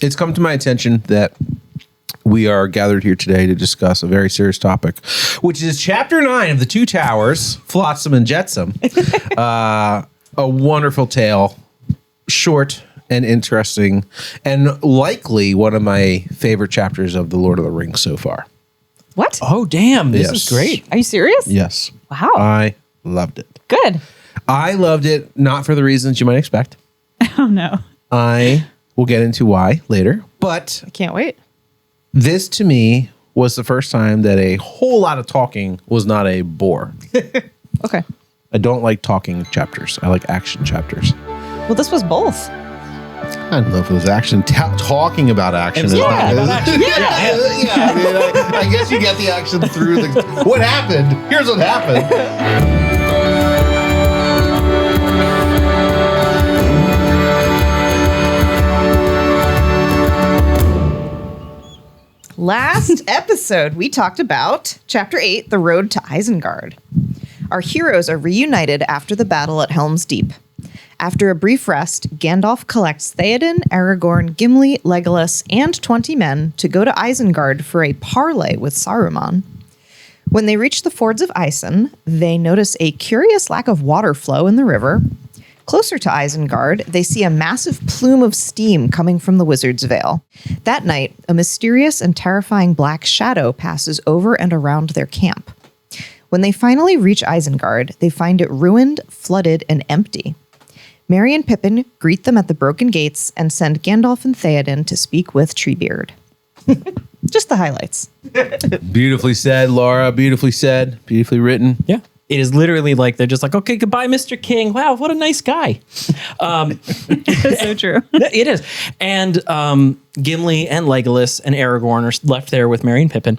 It's come to my attention that we are gathered here today to discuss a very serious topic, which is Chapter 9 of The Two Towers, Flotsam and Jetsam. A wonderful tale, short and interesting, and likely one of my favorite chapters of The Lord of the Rings so far. What? Oh, damn. This is great. Are you serious? Yes. Wow. I loved it. Good. I loved it, not for the reasons you might expect. Oh, no. I will get into why later, but I can't wait. this to me was the first time that a whole lot of talking was not a bore. Okay. I don't like talking chapters. I like action chapters. Well, this was both. I don't know if it was action. Talking about action is not. about action. I mean, I guess you get the action through the. What happened? Here's what happened. Last episode, we talked about Chapter 8, The Road to Isengard. Our heroes are reunited after the battle at Helm's Deep. After a brief rest, Gandalf collects Theoden, Aragorn, Gimli, Legolas, and 20 men to go to Isengard for a parley with Saruman. When they reach the fords of Isen, they notice a curious lack of water flow in the river. Closer to Isengard, they see a massive plume of steam coming from the Wizard's Vale. That night, a mysterious and terrifying black shadow passes over and around their camp. When they finally reach Isengard, they find it ruined, flooded, and empty. Merry and Pippin greet them at the broken gates and send Gandalf and Theoden to speak with Treebeard. Just the highlights. Beautifully said, Laura. Beautifully said. Beautifully written. Yeah. It is literally like they're just like, okay, goodbye, Mr. King. Wow, what a nice guy. It's so true. It is. And Gimli and Legolas and Aragorn are left there with Merry and Pippin.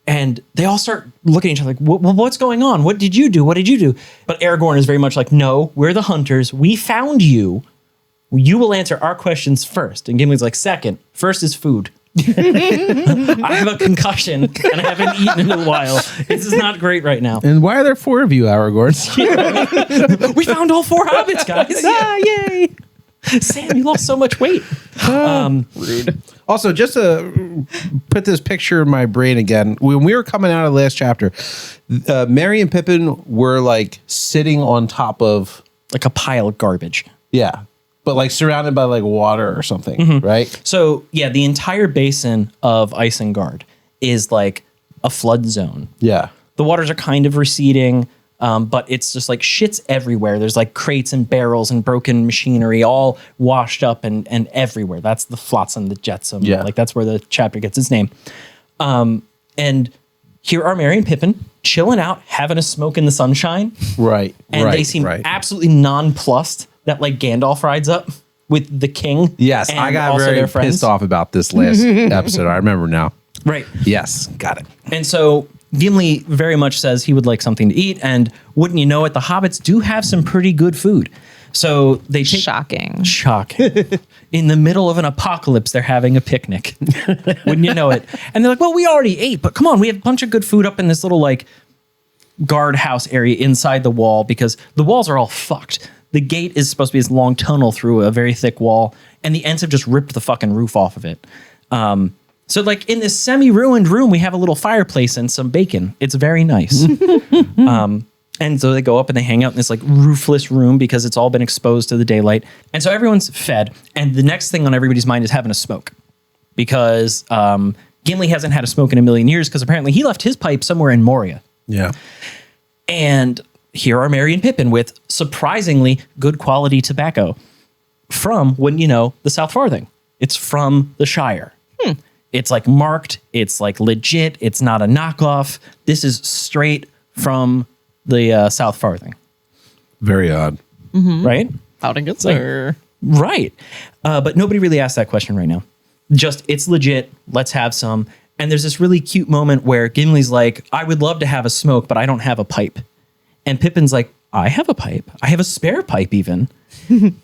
And they all start looking at each other like, well, what's going on? What did you do? What did you do? But Aragorn is very much like, no, we're the hunters. We found you. You will answer our questions first. And Gimli's like, second. First is food. I have a concussion and I haven't eaten in a while. This is not great right now. And why are there 4 of you, Aragorn? We found all 4 hobbits, guys. Yay. Sam, you lost so much weight. Rude. Also, just to put this picture in my brain again, when we were coming out of the last chapter, Merry and Pippin were like sitting on top of Like a pile of garbage. yeah, but like surrounded by like water or something, right? So, yeah, the entire basin of Isengard is like a flood zone. Yeah. The waters are kind of receding, but it's just like shit's everywhere. There's like crates and barrels and broken machinery all washed up and everywhere. That's the Flotsam and the Jetsam. Yeah. Like that's where the chapter gets its name. And here are Merry and Pippin chilling out, having a smoke in the sunshine. Right. And they seem absolutely nonplussed that like Gandalf rides up with the king. Yes, and I got also very their friends. pissed off about this last episode. I remember now. Right. Yes, got it. And so Gimli very much says he would like something to eat. And wouldn't you know it, the hobbits do have some pretty good food. So they take... Shocking. In the middle of an apocalypse, they're having a picnic. Wouldn't you know it? And they're like, well, we already ate, but come on, we have a bunch of good food up in this little like guardhouse area inside the wall because the walls are all fucked. The gate is supposed to be this long tunnel through a very thick wall, and the Ents have just ripped the fucking roof off of it. So like in this semi-ruined room, we have a little fireplace and some bacon. It's very nice. And so they go up and they hang out in this like roofless room because it's all been exposed to the daylight. And so everyone's fed. And the next thing on everybody's mind is having a smoke because Gimli hasn't had a smoke in a million years because apparently he left his pipe somewhere in Moria. Yeah. And here are Merry and Pippin with surprisingly good quality tobacco from, wouldn't you know, the South Farthing. It's from the Shire. It's like marked. It's like legit. It's not a knockoff. This is straight from the South Farthing. Very odd. Right? How to get there. Right. But nobody really asked that question right now. Just, it's legit. Let's have some. And there's this really cute moment where Gimli's like, I would love to have a smoke, but I don't have a pipe. And Pippin's like, I have a pipe. I have a spare pipe even.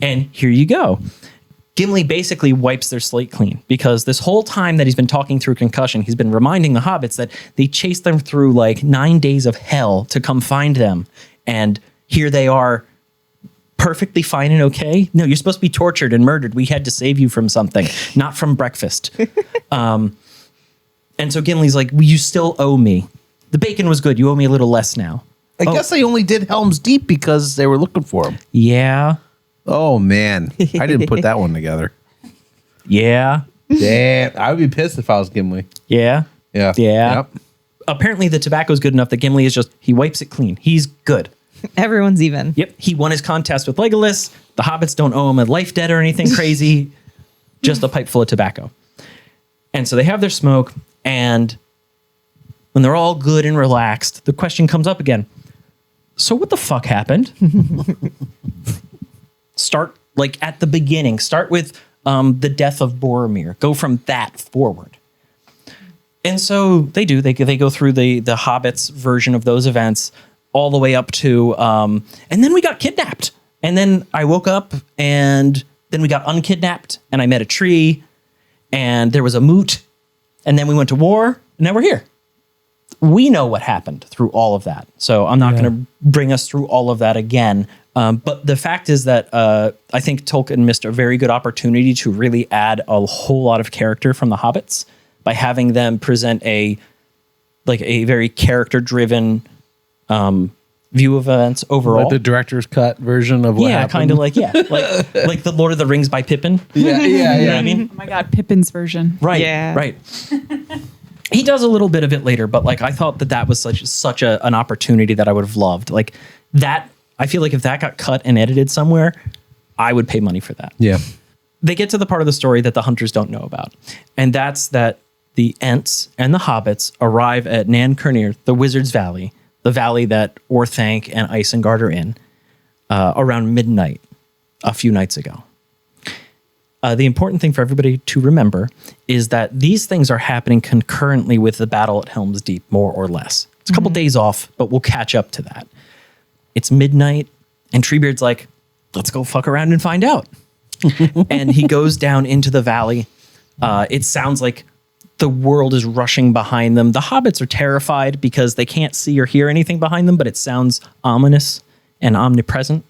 And here you go. Gimli basically wipes their slate clean because this whole time that he's been talking through concussion, he's been reminding the hobbits that they chased them through like 9 days of hell to come find them. And here they are perfectly fine and okay. No, you're supposed to be tortured and murdered. We had to save you from something, not from breakfast. And so Gimli's like, well, you still owe me. The bacon was good. You owe me a little less now. I guess they only did Helm's Deep because they were looking for him. Yeah. Oh, man. I didn't put that one together. Yeah. Damn. I would be pissed if I was Gimli. Yeah. Yeah. Yeah. Yep. Apparently the tobacco is good enough that Gimli is just, he wipes it clean. He's good. Everyone's even. Yep. He won his contest with Legolas. The hobbits don't owe him a life debt or anything crazy. Just a pipe full of tobacco. And so they have their smoke, and when they're all good and relaxed, the question comes up again. So what the fuck happened? Start like at the beginning. Start with the death of Boromir. Go from that forward. And so they do. They go through the Hobbits version of those events all the way up to, and then we got kidnapped. And then I woke up, and then we got unkidnapped, and I met a tree, and there was a moot, and then we went to war, and now we're here. We know what happened through all of that. So I'm not going to bring us through all of that again. But the fact is that I think Tolkien missed a very good opportunity to really add a whole lot of character from the Hobbits by having them present a very character-driven view of events overall. Like the director's cut version of what happened. Kind of like like the Lord of the Rings by Pippin. Yeah. You know what I mean? Oh my God, Pippin's version. Right. Yeah. Right. He does a little bit of it later, but like I thought that was such an opportunity that I would have loved. Like that, I feel like if that got cut and edited somewhere, I would pay money for that. Yeah. They get to the part of the story that the hunters don't know about, and that's that the Ents and the Hobbits arrive at Nan Cernir, the Wizard's Valley, the valley that Orthanc and Isengard are in, around midnight a few nights ago. The important thing for everybody to remember is that these things are happening concurrently with the battle at Helm's Deep, more or less. It's a couple days off, but we'll catch up to that. It's midnight, and Treebeard's like, let's go fuck around and find out. And he goes down into the valley. It sounds like the world is rushing behind them. The hobbits are terrified because they can't see or hear anything behind them, but it sounds ominous and omnipresent.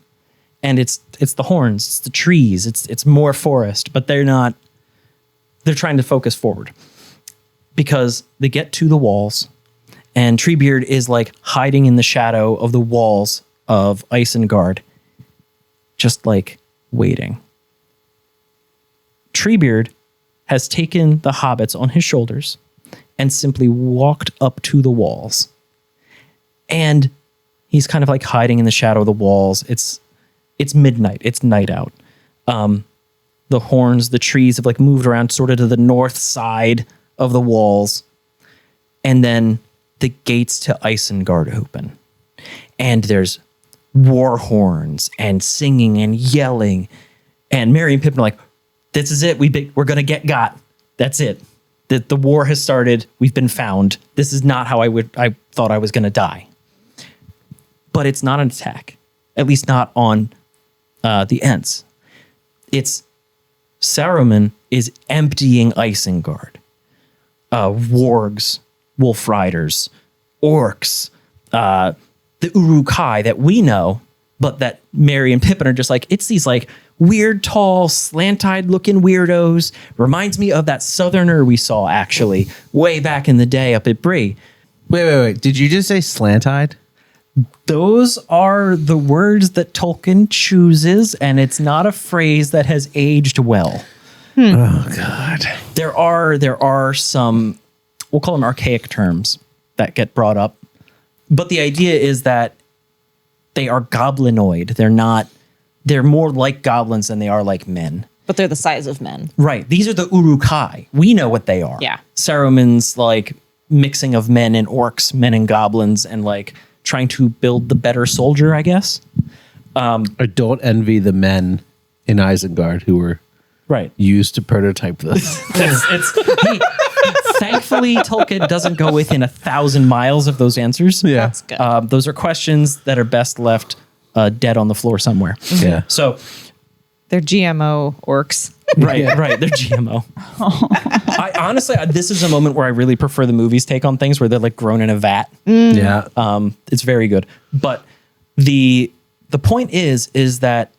And it's the horns, it's the trees, it's more forest, but they're trying to focus forward because they get to the walls, and Treebeard is like hiding in the shadow of the walls of Isengard, just like waiting. Treebeard has taken the hobbits on his shoulders and simply walked up to the walls. And he's kind of like hiding in the shadow of the walls. It's midnight. It's night out. The horns, the trees have like moved around sort of to the north side of the walls. And then the gates to Isengard open. And there's war horns and singing and yelling. And Merry and Pippin are like, this is it. We're going to got. That's it. The war has started. We've been found. This is not how I thought I was going to die. But it's not an attack. At least not on the Ents. It's Saruman is emptying Isengard. Wargs, wolf riders, orcs, the Uruk-hai that we know, but that Merry and Pippin are just like, it's these like weird, tall, slant-eyed looking weirdos. Reminds me of that southerner we saw actually way back in the day up at Bree. Wait. Did you just say slant-eyed? Those are the words that Tolkien chooses, and it's not a phrase that has aged well. Oh God. There are some, we'll call them archaic terms that get brought up, but the idea is that they are goblinoid. They're more like goblins than they are like men. But they're the size of men. Right. These are the Uruk-hai. We know what they are. Yeah. Saruman's like mixing of men and orcs, men and goblins, and like trying to build the better soldier, I guess. I don't envy the men in Isengard who were used to prototype this. Thankfully, Tolkien doesn't go within 1,000 miles of those answers. Yeah. That's good. Those are questions that are best left dead on the floor somewhere. Yeah. So, They're GMO orcs. right. They're GMO. I honestly, this is a moment where I really prefer the movie's take on things where they're like grown in a vat. Yeah. It's very good. But the point is that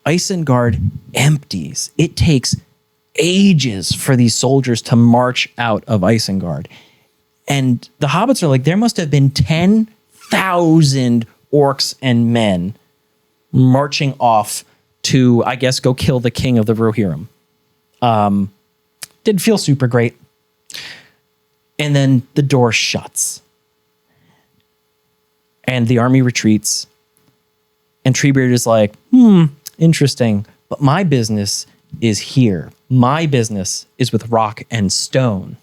Isengard empties. It takes ages for these soldiers to march out of Isengard. And the hobbits are like, there must have been 10,000 orcs and men marching off to, I guess, go kill the king of the Rohirrim. Didn't feel super great. And then the door shuts. And the army retreats. And Treebeard is like, interesting. But my business is here. My business is with rock and stone.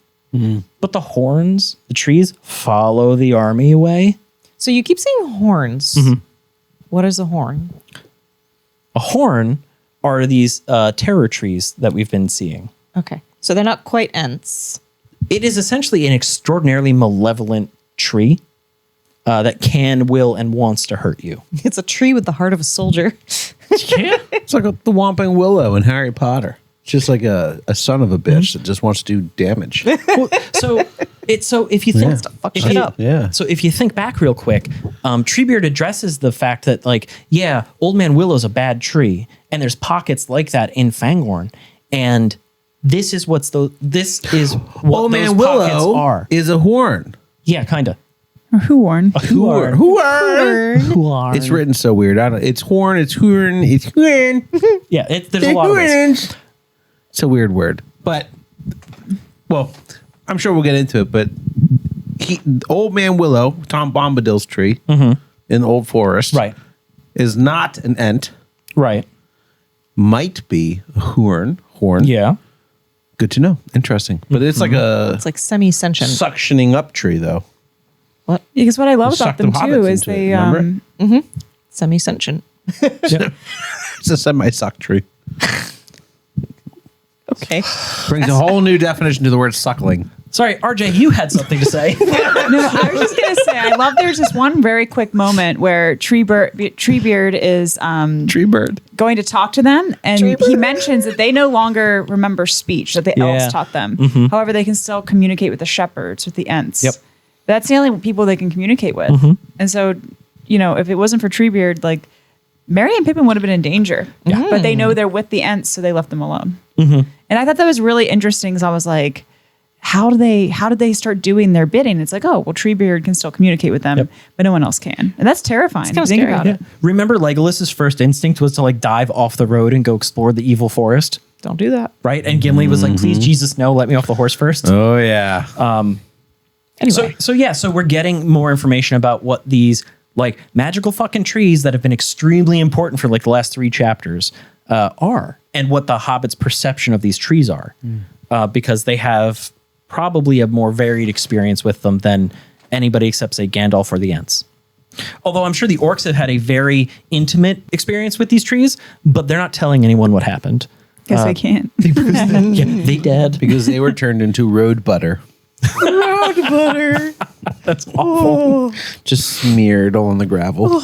But the horns, the trees, follow the army away. So you keep saying horns. What is a horn? A horn are these terror trees that we've been seeing. Okay. So they're not quite Ents. It is essentially an extraordinarily malevolent tree that can, will, and wants to hurt you. It's a tree with the heart of a soldier. Yeah. It's like the Whomping Willow in Harry Potter. It's just like a son of a bitch that just wants to do damage. Well, so if you think fuck shit up. Yeah. So if you think back real quick, Treebeard addresses the fact that, like, yeah, Old Man Willow's a bad tree, and there's pockets like that in Fangorn, and this is what Old those Man pockets Willow are. is a horn. Yeah, kind of. Or Huorn. Horn. It's written so weird. It's horn. It's horn. It's horn. Yeah, there's a lot of this. It's a weird word, but well, I'm sure we'll get into it. But Old Man Willow, Tom Bombadil's tree in the Old Forest, Right. is not an Ent. Right. Might be a horn. Yeah. Good to know. Interesting. But it's like a It's like semi-sentient. suctioning up tree, though. Because what I love Suck about them the too hobbits is into they it, remember? Semi-sentient. It's a semi-suck tree. Okay. Brings a whole new definition to the word suckling. Sorry, RJ, you had something to say. No, I was just gonna say I love there's this one very quick moment where Treebeard is Treebeard. going to talk to them, and he mentions that they no longer remember speech that the elves taught them. However, they can still communicate with the shepherds, with the Ents. Yep. That's the only people they can communicate with. And so, if it wasn't for Treebeard, like Merry and Pippin would have been in danger. Yeah. But they know they're with the Ents, so they left them alone. And I thought that was really interesting because I was like, how did they start doing their bidding? It's like, oh, well, Treebeard can still communicate with them, but no one else can. And that's terrifying. It's kinda Think scary. about it. Remember Legolas's first instinct was to like dive off the road and go explore the evil forest, Don't do that. right? And Gimli was like, please, Jesus, no, let me off the horse first. Oh, yeah. Anyway. So we're getting more information about what these like magical fucking trees that have been extremely important for like the last 3 chapters are, and what the Hobbits' perception of these trees are, because they have probably a more varied experience with them than anybody except, say, Gandalf or the Ents. Although I'm sure the orcs have had a very intimate experience with these trees, but they're not telling anyone what happened. Guess I can't. Yeah, they dead. Because they were turned into road butter. Road butter. That's awful. Just smeared all on the gravel.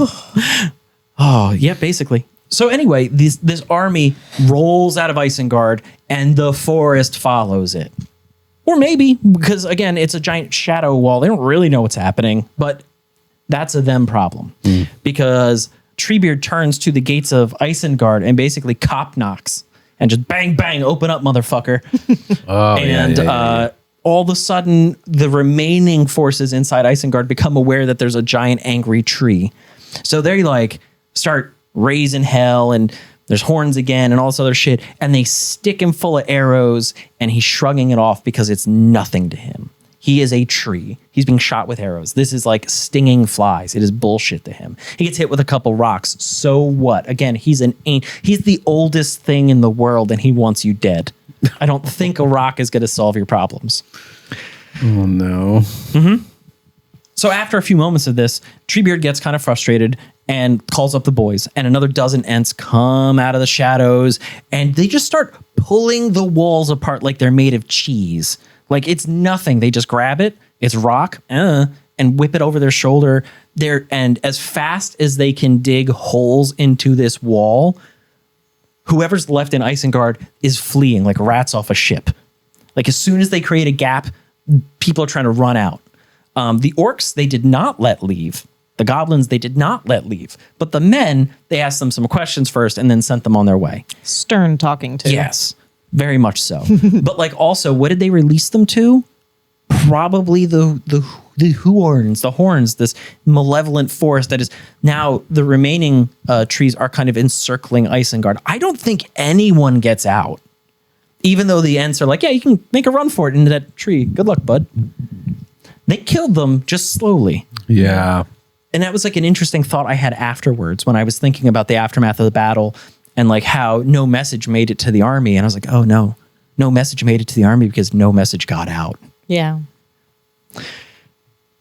Oh, yeah, basically. So anyway, this army rolls out of Isengard, and the forest follows it. Or maybe, because again, it's a giant shadow wall. They don't really know what's happening, but that's a them problem. Because Treebeard turns to the gates of Isengard and basically cop knocks and just bang, bang, open up, motherfucker. And all of a sudden, the remaining forces inside Isengard become aware that there's a giant angry tree. So they like start raising hell, and there's horns again and all this other shit. And they stick him full of arrows, and he's shrugging it off because it's nothing to him. He is a tree. He's being shot with arrows. This is like stinging flies. It is bullshit to him. He gets hit with a couple rocks. So what? Again, he's the oldest thing in the world, and he wants you dead. I don't think a rock is going to solve your problems. Oh, no. So after a few moments of this, Treebeard gets kind of frustrated and calls up the boys, and another dozen Ents come out of the shadows, and they just start pulling the walls apart like they're made of cheese. Like it's nothing. They just grab it. It's rock, and whip it over their shoulder. And as fast as they can dig holes into this wall, whoever's left in Isengard is fleeing like rats off a ship. Like as soon as they create a gap, people are trying to run out. The orcs, they did not let leave. The goblins, they did not let leave. But the men, they asked them some questions first and then sent them on their way. Stern talking to. Yes, very much so. But like also, what did they release them to? Probably the horns, this malevolent force that is now the remaining trees are kind of encircling Isengard. I don't think anyone gets out. Even though the Ents are like, yeah, you can make a run for it into that tree. Good luck, bud. They killed them just slowly. Yeah. And that was like an interesting thought I had afterwards when I was thinking about the aftermath of the battle and like how no message made it to the army. And I was like, oh no message made it to the army because no message got out. Yeah.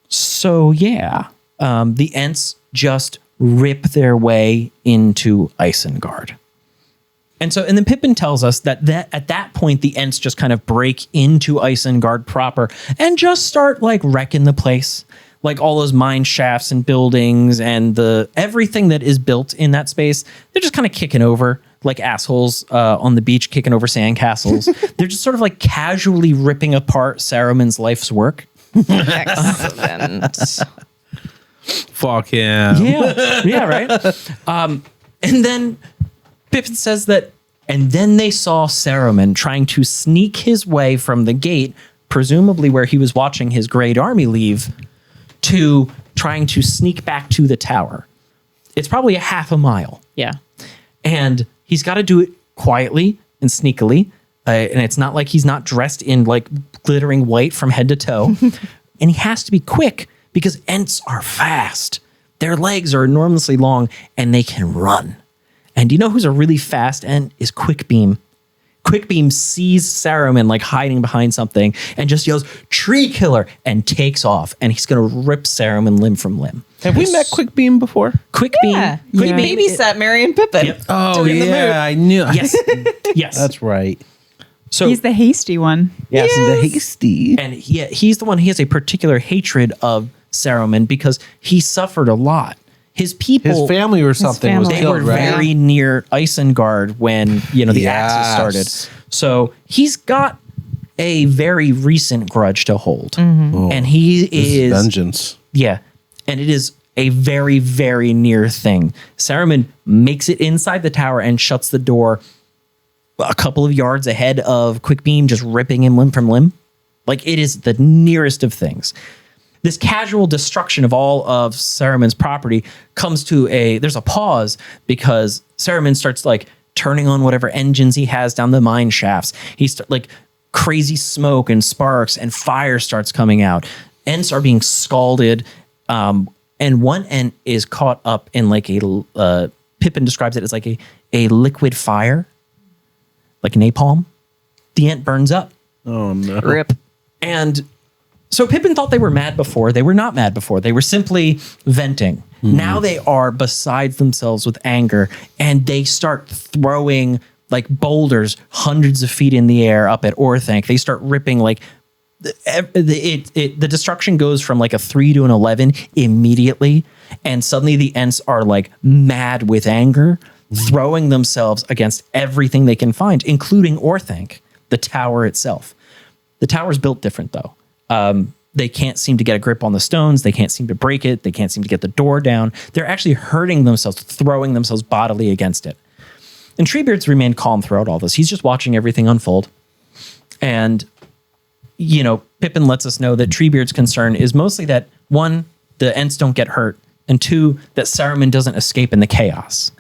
So yeah, the Ents just rip their way into Isengard. And then Pippin tells us that at that point, the Ents just kind of break into Isengard proper and just start like wrecking the place. Like all those mine shafts and buildings and everything that is built in that space, they're just kind of kicking over like assholes on the beach, kicking over sandcastles. They're just sort of like casually ripping apart Saruman's life's work. Excellent. Fuck him. Yeah, right? And then Pippin says that, and then they saw Saruman trying to sneak his way from the gate, presumably where he was watching his great army leave, to trying to sneak back to the tower. It's probably a half a mile. Yeah. And he's got to do it quietly and sneakily. And it's not like he's not dressed in like glittering white from head to toe. And he has to be quick because Ents are fast. Their legs are enormously long and they can run. And you know who's a really fast Ent is Quickbeam. Quickbeam sees Saruman like hiding behind something and just yells, "Tree killer," and takes off. And he's going to rip Saruman limb from limb. Have we met Quickbeam before? Quickbeam. Yeah. He babysat Merry and Pippin. Yep. Oh, During the yeah, move. I knew. Yes. That's right. So He's the hasty one. Yes, the hasty. and he's the one, he has a particular hatred of Saruman because he suffered a lot. His people, His family or something was family. they were killed, right? very near Isengard when, the Axis started. So he's got a very recent grudge to hold. Oh, And he this is is, vengeance. yeah, and it is a very, very near thing. Saruman makes it inside the tower and shuts the door a couple of yards ahead of Quickbeam, just ripping him limb from limb. Like, it is the nearest of things. This casual destruction of all of Saruman's property comes to there's a pause because Saruman starts like turning on whatever engines he has down the mine shafts. He's like crazy smoke and sparks and fire starts coming out. Ents are being scalded. And one Ent is caught up in like Pippin describes it as like a liquid fire, like napalm. The Ent burns up. Oh, no. Rip. And so Pippin thought they were mad before. They were not mad before. They were simply venting. Now they are beside themselves with anger, and they start throwing like boulders hundreds of feet in the air up at Orthanc. They start ripping like the destruction goes from like a 3 to an 11 immediately, and suddenly the Ents are like mad with anger, throwing themselves against everything they can find, including Orthanc, the tower itself. The tower's built different though. They can't seem to get a grip on the stones. They can't seem to break it. They can't seem to get the door down. They're actually hurting themselves, throwing themselves bodily against it. And Treebeard's remained calm throughout all this. He's just watching everything unfold. And, Pippin lets us know that Treebeard's concern is mostly that, one, the Ents don't get hurt, and two, that Saruman doesn't escape in the chaos.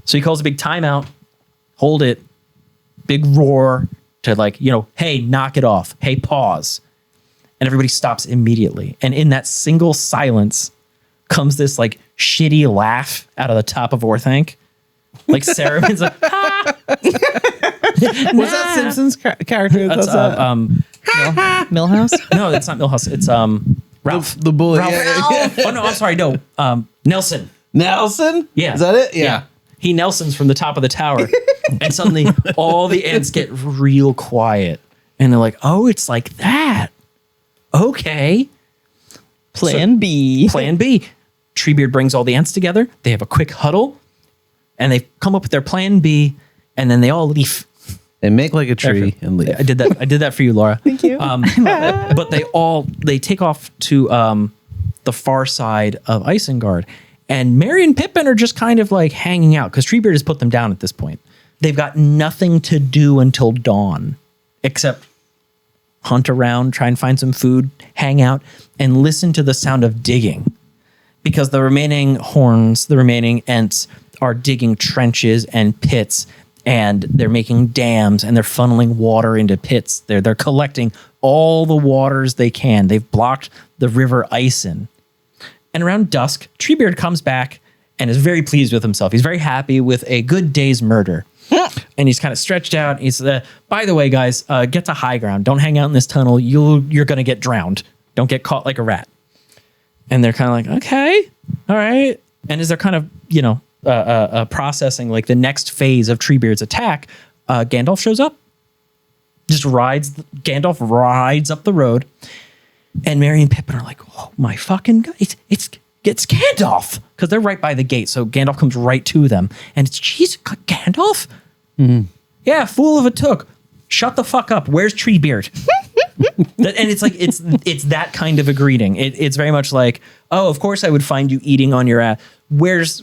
So he calls a big timeout, hold it, big roar to like, hey, knock it off. Hey, pause. And everybody stops immediately. And in that single silence comes this like shitty laugh out of the top of Orthanc. Like Saruman's like, ha! Was that Simpsons character? That's Millhouse? no, it's not Milhouse. It's Ralph. The bully. Ralph. Yeah. Oh no, I'm sorry. No, Nelson. Nelson? Yeah. Is that it? Yeah. He Nelsons from the top of the tower. And suddenly all the Ents get real quiet. And they're like, oh, it's like that. Okay. Plan B. Plan B. Treebeard brings all the Ents together. They have a quick huddle. And they come up with their plan B. And then they all leave. They make like a tree and leave. I did that for you, Laura. Thank you. But they take off to the far side of Isengard. And Merry and Pippin are just kind of like hanging out because Treebeard has put them down at this point. They've got nothing to do until dawn except hunt around, try and find some food, hang out, and listen to the sound of digging. Because the remaining horns, the remaining Ents, are digging trenches and pits, and they're making dams, and they're funneling water into pits. They're collecting all the waters they can. They've blocked the river Isen. And around dusk, Treebeard comes back and is very pleased with himself. He's very happy with a good day's murder. And he's kind of stretched out. He's, by the way, guys, get to high ground. Don't hang out in this tunnel. You're going to get drowned. Don't get caught like a rat. And they're kind of like, okay, all right. And as they're kind of, processing like the next phase of Treebeard's attack, Gandalf shows up. Gandalf rides up the road. And Merry and Pippin are like, oh my fucking God, it's Gandalf. Because they're right by the gate. So Gandalf comes right to them. And it's, geez, Gandalf? Mm-hmm. Yeah, fool of a took. Shut the fuck up. Where's Treebeard? And it's like, it's that kind of a greeting. It's very much like, oh, of course I would find you eating on your ass. Where's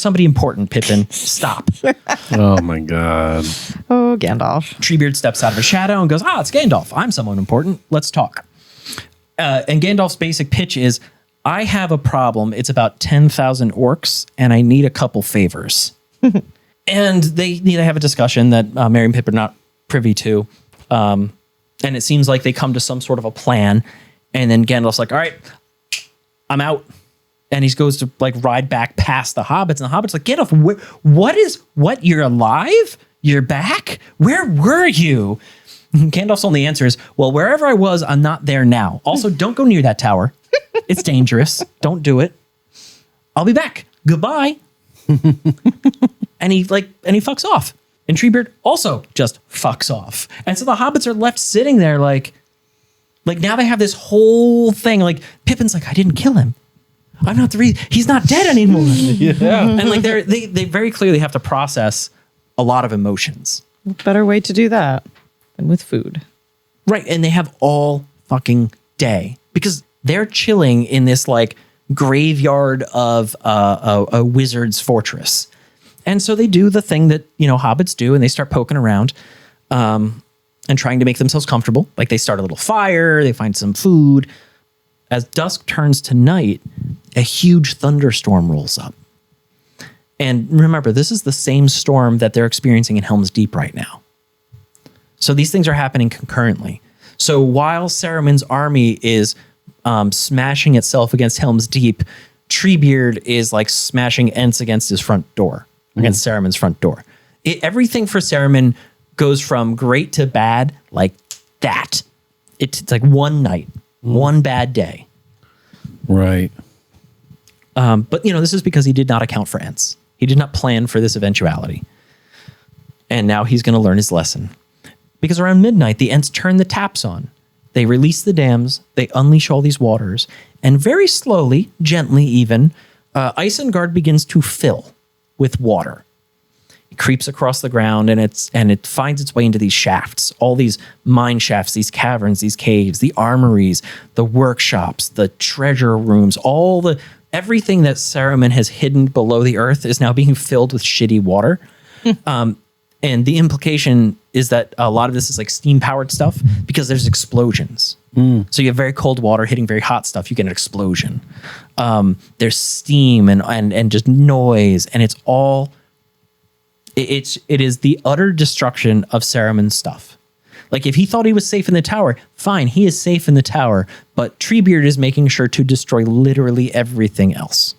somebody important, Pippin? Stop. Oh my God. Oh, Gandalf. Treebeard steps out of a shadow and goes, it's Gandalf. I'm someone important. Let's talk. And Gandalf's basic pitch is, I have a problem. It's about 10,000 orcs, and I need a couple favors. And they need to have a discussion that Merry and Pippin are not privy to. And it seems like they come to some sort of a plan. And then Gandalf's like, all right, I'm out. And he goes to like ride back past the Hobbits. And the Hobbits like, Gandalf, what? You're alive? You're back? Where were you? And Gandalf's only answer is, well, wherever I was, I'm not there now. Also, don't go near that tower. It's dangerous. Don't do it. I'll be back. Goodbye. and he fucks off. And Treebeard also just fucks off. And so the Hobbits are left sitting there like now they have this whole thing. Like Pippin's like, I didn't kill him. I'm not the reason. He's not dead anymore. Yeah. And like they very clearly have to process a lot of emotions. Better way to do that than with food. Right. And they have all fucking day because they're chilling in this like graveyard of a wizard's fortress. And so they do the thing that, hobbits do, and they start poking around and trying to make themselves comfortable. Like they start a little fire, they find some food. As dusk turns to night, a huge thunderstorm rolls up. And remember, this is the same storm that they're experiencing in Helm's Deep right now. So these things are happening concurrently. So while Saruman's army is smashing itself against Helm's Deep, Treebeard is like smashing Ents against his front door, against Saruman's front door. Everything for Saruman goes from great to bad like that. It's like one night, one bad day. Right. But, this is because he did not account for Ents. He did not plan for this eventuality. And now he's going to learn his lesson. Because around midnight, the Ents turn the taps on. They release the dams, they unleash all these waters, and very slowly, gently even, Isengard begins to fill with water. It creeps across the ground and it finds its way into these shafts, all these mine shafts, these caverns, these caves, the armories, the workshops, the treasure rooms, everything that Saruman has hidden below the earth is now being filled with shitty water. And the implication is that a lot of this is like steam-powered stuff because there's explosions. So you have very cold water hitting very hot stuff. You get an explosion. There's steam and just noise. And it's all... It is the utter destruction of Saruman's stuff. Like if he thought he was safe in the tower, fine, he is safe in the tower. But Treebeard is making sure to destroy literally everything else.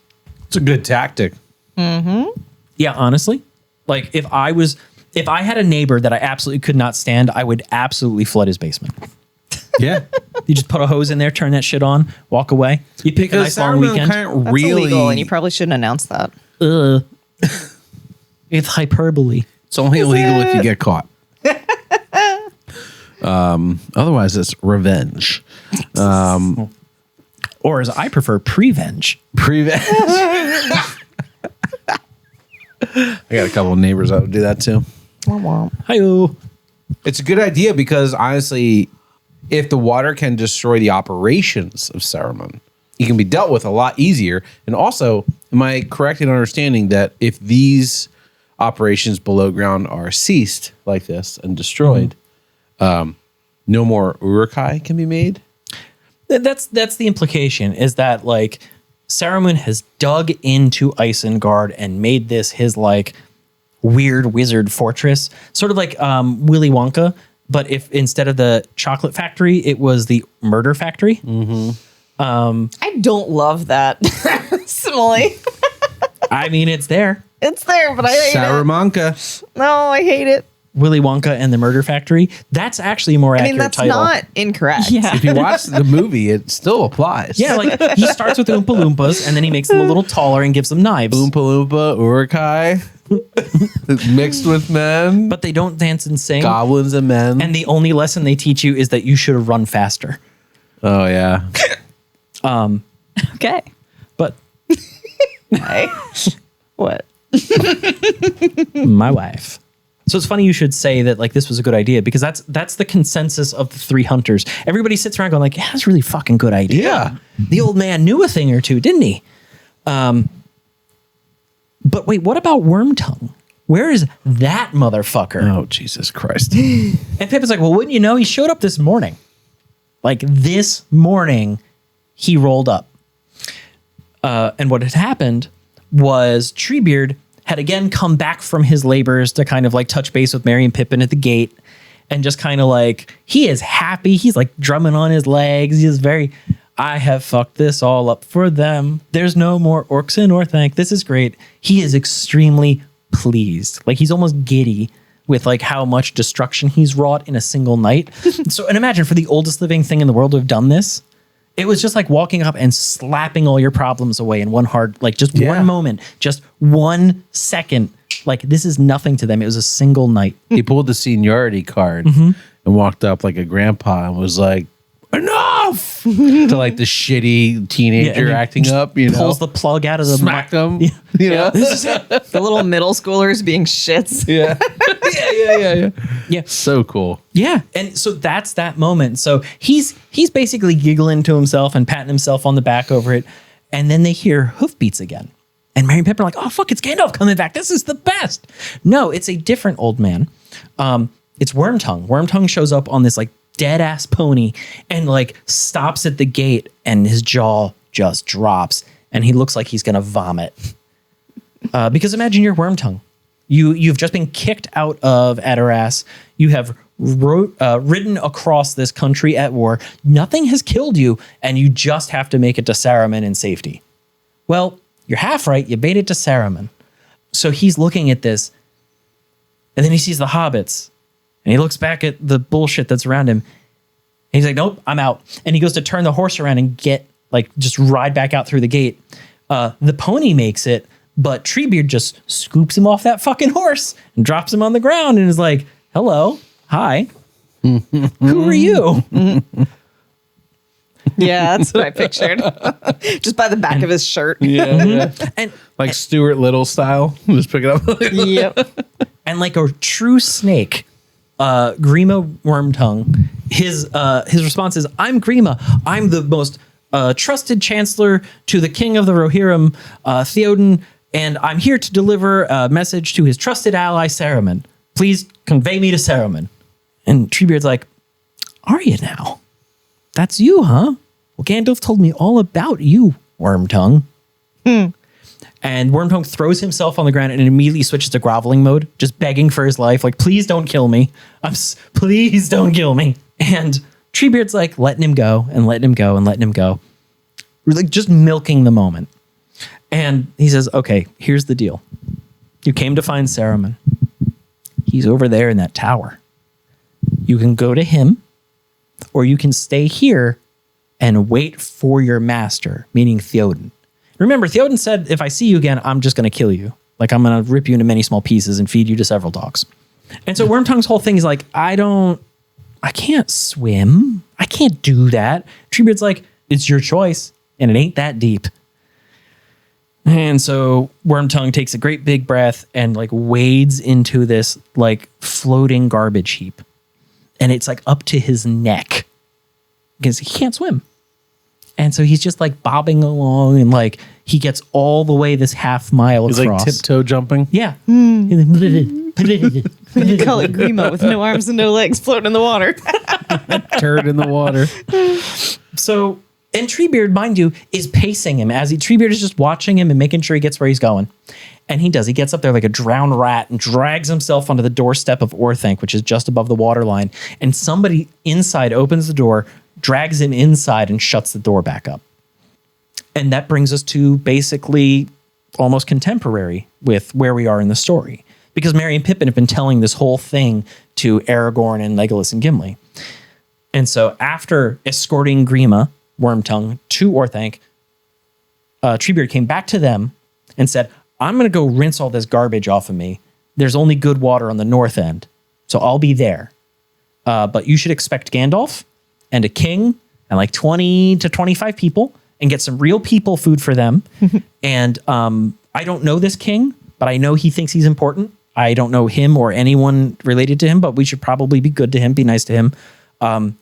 It's a good tactic. Mm-hmm. Yeah, honestly. Like if I had a neighbor that I absolutely could not stand, I would absolutely flood his basement. Yeah. You just put a hose in there, turn that shit on, walk away. You pick a nice long weekend. That's illegal, and you probably shouldn't announce that. It's hyperbole. It's only illegal if you get caught. Otherwise, it's revenge. Or as I prefer, prevenge. Prevenge. I got a couple of neighbors that would do that too. Hi-yo. It's a good idea because honestly, if the water can destroy the operations of Saruman, it can be dealt with a lot easier. And also, am I correct in understanding that if these operations below ground are ceased like this and destroyed, no more Uruk-hai can be made? That's the implication, is that like Saruman has dug into Isengard and made this his like weird wizard fortress, sort of like Willy Wonka, but if instead of the chocolate factory, it was the murder factory. I don't love that simile. I mean, it's there. It's there, but I hate it. Salamanca. No, I hate it. Willy Wonka and the Murder Factory. That's actually a more accurate that's title. not incorrect. Yeah. If you watch the movie, it still applies. Yeah, like he starts with Oompa Loompas and then he makes them a little taller and gives them knives. Oompa Loompa, Uruk-hai, mixed with men, But they don't dance and sing. goblins and men. And the only lesson they teach you is that you should have run faster. Oh, yeah. Okay. But Hey. What? my wife. So it's funny you should say that like this was a good idea, because that's the consensus of the three hunters. Everybody sits around going like, yeah, that's a really fucking good idea. Yeah. The old man knew a thing or two, didn't he? But wait, what about Wormtongue? Where is that motherfucker? Oh, Jesus Christ. And Pippin's like, well, wouldn't you know, he showed up this morning. Like this morning, he rolled up. And what had happened was Treebeard had again come back from his labors to kind of like touch base with Merry and Pippin at the gate, and just kind of like, he is happy. He's like drumming on his legs. He is very, I have fucked this all up for them. There's no more orcs in Orthanc. This is great. He is extremely pleased. Like he's almost giddy with like how much destruction he's wrought in a single night. So, and imagine for the oldest living thing in the world to have done this, it was just like walking up and slapping all your problems away in one hard, like just one moment, just 1 second. Like this is nothing to them. It was a single night. He pulled the seniority card and walked up like a grandpa and was like, enough! To like the shitty teenager and acting up, you know? Pulls the plug out of the Smacked him. Yeah. You know? The little middle schoolers being shits. Yeah. Yeah. Yeah. So cool. Yeah. And so that's that moment. So he's basically giggling to himself and patting himself on the back over it. And then they hear hoofbeats again. And Merry and Pippin are like, oh, fuck, it's Gandalf coming back. This is the best. No, it's a different old man. It's Wormtongue. Wormtongue shows up on this like dead ass pony and like stops at the gate, and his jaw just drops and he looks like he's going to vomit. Because imagine you're Wormtongue. You've just been kicked out of Adoras. You have ridden across this country at war. Nothing has killed you, and you just have to make it to Saruman in safety. Well, you're half right. You made it to Saruman. So he's looking at this, and then he sees the hobbits, and he looks back at the bullshit that's around him. And he's like, nope, I'm out. And he goes to turn the horse around and just ride back out through the gate. The pony makes it, but Treebeard just scoops him off that fucking horse and drops him on the ground and is like, hello, hi, who are you? Yeah, that's what I pictured. Just by the back of his shirt. Yeah. And Like Stuart Little style. Just pick it up. Yep. and like a true snake, Grima Wormtongue, his response is, I'm Grima. I'm the most trusted chancellor to the king of the Rohirrim, Theoden, and I'm here to deliver a message to his trusted ally, Saruman. Please convey me to Saruman. And Treebeard's like, are you now? That's you, huh? Well, Gandalf told me all about you, Wormtongue. And Wormtongue throws himself on the ground and immediately switches to groveling mode, just begging for his life. Like, please don't kill me. Please don't kill me. And Treebeard's like letting him go and letting him go and letting him go. Like just milking the moment. And he says, okay, here's the deal. You came to find Saruman. He's over there in that tower. You can go to him, or you can stay here and wait for your master, meaning Theoden. Remember, Theoden said, if I see you again, I'm just going to kill you. Like, I'm going to rip you into many small pieces and feed you to several dogs. And so Wormtongue's whole thing is like, I can't swim. I can't do that. Treebeard's like, it's your choice, and it ain't that deep. And so Wormtongue takes a great big breath and like wades into this like floating garbage heap. And it's like up to his neck because he can't swim. And so he's just like bobbing along and like he gets all the way this half mile He's across. like tiptoe jumping. Yeah. You call it Grima with no arms and no legs floating in the water. Turd in the water. So, and Treebeard, mind you, is pacing him as Treebeard is just watching him and making sure he gets where he's going. And he does. He gets up there like a drowned rat and drags himself onto the doorstep of Orthanc, which is just above the waterline. And somebody inside opens the door, drags him inside, and shuts the door back up. And that brings us to basically almost contemporary with where we are in the story. Because Merry and Pippin have been telling this whole thing to Aragorn and Legolas and Gimli. And so after escorting Grima, Wormtongue, to Orthanc, Treebeard came back to them and said, I'm going to go rinse all this garbage off of me. There's only good water on the north end, so I'll be there. But you should expect Gandalf and a king and like 20 to 25 people and get some real people food for them. And I don't know this king, but I know he thinks he's important. I don't know him or anyone related to him, but we should probably be good to him, be nice to him.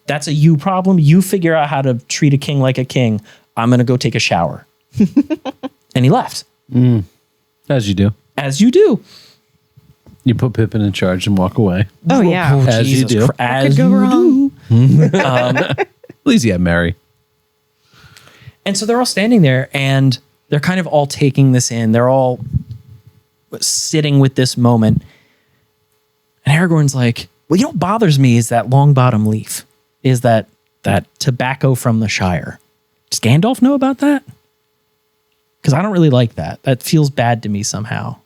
That's a you problem. You figure out how to treat a king like a king. I'm going to go take a shower. And he left. As you do. As you do. You put Pippin in charge and walk away. Oh, yeah. As you do. As go you wrong? do. At least you have Mary. And so they're all standing there and they're kind of all taking this in. They're all sitting with this moment. And Aragorn's like, well, you know what bothers me is that long bottom leaf, is that tobacco from the Shire. Does Gandalf know about that? Because I don't really like that. That feels bad to me somehow.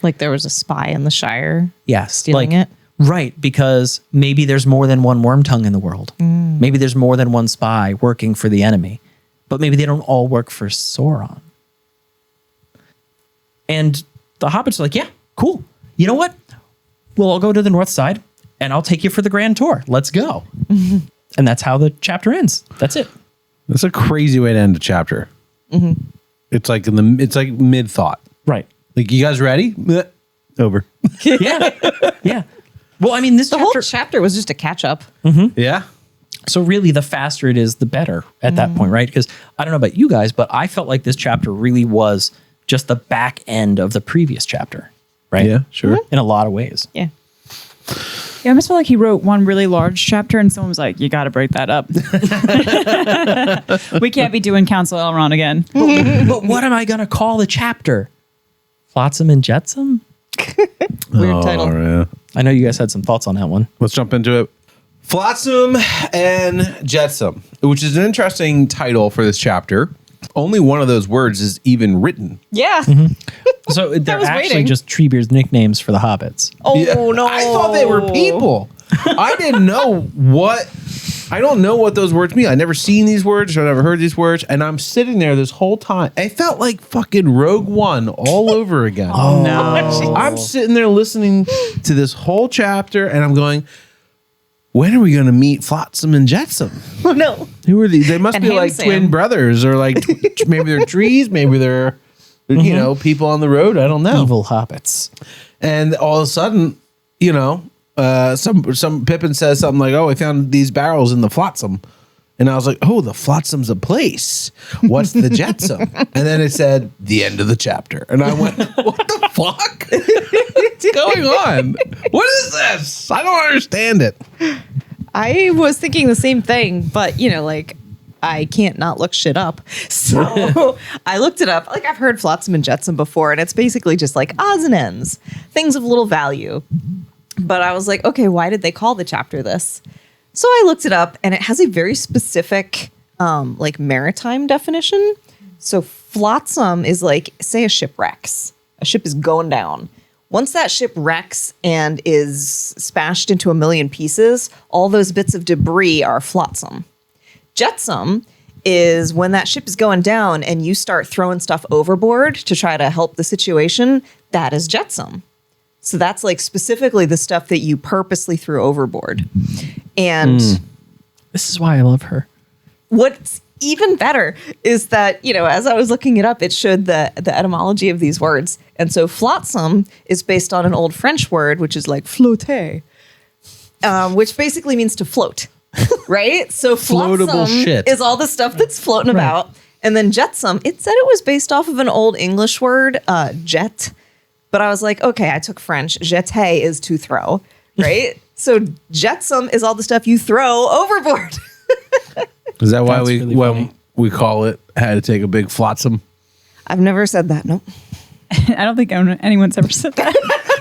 Like there was a spy in the Shire Yes. stealing like, it. Right, because maybe there's more than one Wormtongue in the world. Maybe there's more than one spy working for the enemy. But maybe they don't all work for Sauron. And the hobbits are like, yeah, cool. You know what? We'll all go to the north side and I'll take you for the grand tour. Let's go. And that's how the chapter ends. That's it. That's a crazy way to end a chapter. It's like it's like mid thought. Right. Like, you guys ready? Bleh. Over. Yeah. Yeah. Well, I mean, this The whole chapter was just a catch up. Yeah. So really, the faster it is, the better at that point, right? Because I don't know about you guys, but I felt like this chapter really was just the back end of the previous chapter, right? Yeah, sure. In a lot of ways. Yeah. Yeah, I almost felt like he wrote one really large chapter and someone was like, you got to break that up. We can't be doing Council Elrond again. But what am I going to call the chapter? Flotsam and Jetsam? Weird title. Yeah. I know you guys had some thoughts on that one. Let's jump into it. Flotsam and Jetsam, which is an interesting title for this chapter. Only one of those words is even written. Yeah. So they're was actually waiting. just Treebeard's nicknames for the hobbits. Oh, Yeah. no. I thought they were people. I didn't know I don't know what those words mean. I never seen these words. I never heard these words. And I'm sitting there this whole time. I felt like fucking Rogue One all over again. Oh, no. I'm sitting there listening to this whole chapter and I'm going, when are we going to meet Flotsam and Jetsam? Oh, no. Who are these? They must And be Ham like Sam. twin brothers or like maybe they're trees. Maybe they're, you know, people on the road. I don't know. Evil hobbits. And all of a sudden, you know, some Pippin says something like, "Oh, I found these barrels in the Flotsam," and I was like, "Oh, the Flotsam's a place. What's the Jetsam?" And then it said the end of the chapter, and I went, "What the fuck? What's going on? What is this? I don't understand it." I was thinking the same thing, but, you know, like, I can't not look shit up. So I looked it up. Like, I've heard Flotsam and Jetsam before, and it's basically just like odds and ends, things of little value. But I was like, okay, why did they call the chapter this? So I looked it up, and it has a very specific, like, maritime definition. So flotsam is like, say a ship wrecks. A ship is going down. Once that ship wrecks and is smashed into a million pieces, all those bits of debris are flotsam. Jetsam is when that ship is going down and you start throwing stuff overboard to try to help the situation. That is jetsam. So that's like specifically the stuff that you purposely threw overboard. And This is why I love her. what's even better is that, you know, as I was looking it up, it showed the etymology of these words. And so flotsam is based on an old French word, which is like flotter, which basically means to float. right? So Floatable flotsam shit. is all the stuff that's floating about. And then jetsam, it said it was based off of an old English word, jet. But I was like, okay, I took French. Jeter is to throw, right? So jetsam is all the stuff you throw overboard. Is that why That's really funny. we call it had to take a big flotsam? I've never said that. No. I don't think anyone's ever said that.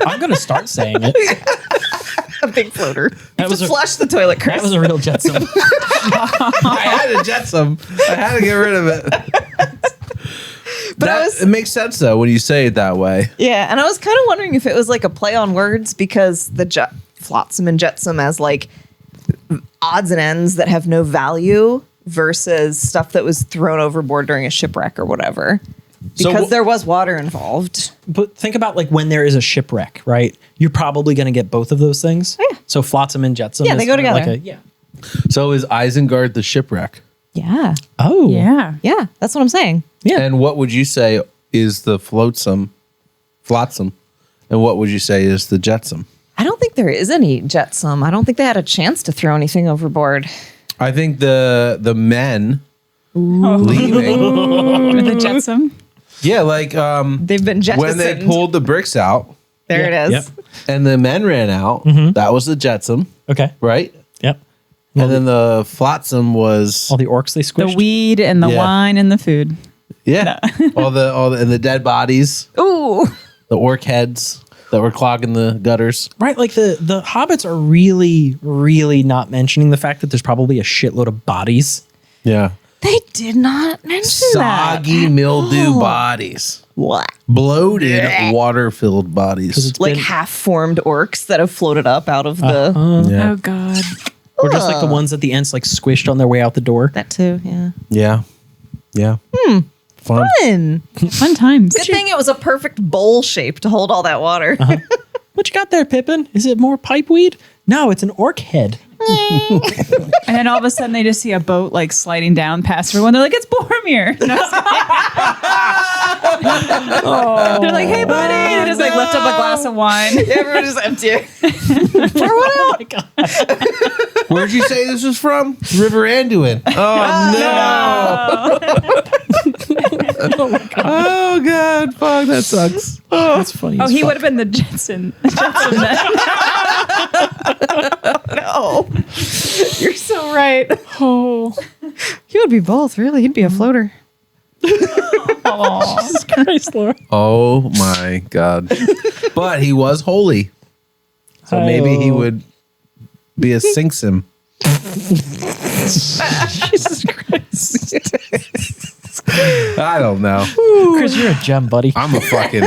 I'm gonna start saying it. A big floater. That was Just a- flush the toilet, Chris. That was a real jetsam. I had a jetsam. I had to get rid of it. But I was- it makes sense though when you say it that way. Yeah, and I was kind of wondering if it was like a play on words because the flotsam and jetsam as like odds and ends that have no value versus stuff that was thrown overboard during a shipwreck or whatever. So Because there was water involved. But think about like when there is a shipwreck, right? You're probably going to get both of those things. Yeah. So flotsam and jetsam. Yeah, is they go kind of together. Like yeah. So is Isengard the shipwreck? Yeah. Oh. Yeah. Yeah, that's what I'm saying. Yeah. And what would you say is the flotsam? And what would you say is the jetsam? I don't think there is any jetsam. I don't think they had a chance to throw anything overboard. I think the men leaving. With the jetsam. Yeah, like They've been jettisoned. when they pulled the bricks out There it is. Yep. and the men ran out, that was the jetsam, Okay. right? Yep. And then the flotsam was All the orcs they The squished. weed and the Yeah. wine and the food. all the and the dead bodies, Ooh. the orc heads that were clogging the gutters. Right, like the hobbits are really, really not mentioning the fact that there's probably a shitload of bodies. Yeah. They did not mention that. Soggy mildew bodies. What? Bloated, water-filled bodies. It's Like been- half-formed orcs that have floated up out of the... Yeah. Oh God. or just like the ones that the Ents like squished on their way out the door. That too, yeah. Yeah. Yeah. Fun. Fun. Fun times. Good thing it was a perfect bowl shape to hold all that water. What you got there, Pippin? Is it more pipeweed? No, it's an orc head. And then all of a sudden they just see a boat like sliding down past everyone. They're like, it's Boromir. And I was like, they're like, hey buddy. They just like lift up a glass of wine. Everyone just empty it. Oh my god. Where'd you say this was from? River Anduin. Oh, no. Oh, God. Fuck, that sucks. That's funny. Oh, as he fuck. would have been the Jetson. Jetson then. No. You're so right. Oh. He would be both, really. He'd be a floater. Jesus Christ, Laura. Oh, my God. But he was holy. So maybe he would be a Sinksim. Jesus Christ. I don't know. Chris, you're a gem, buddy. I'm a fucking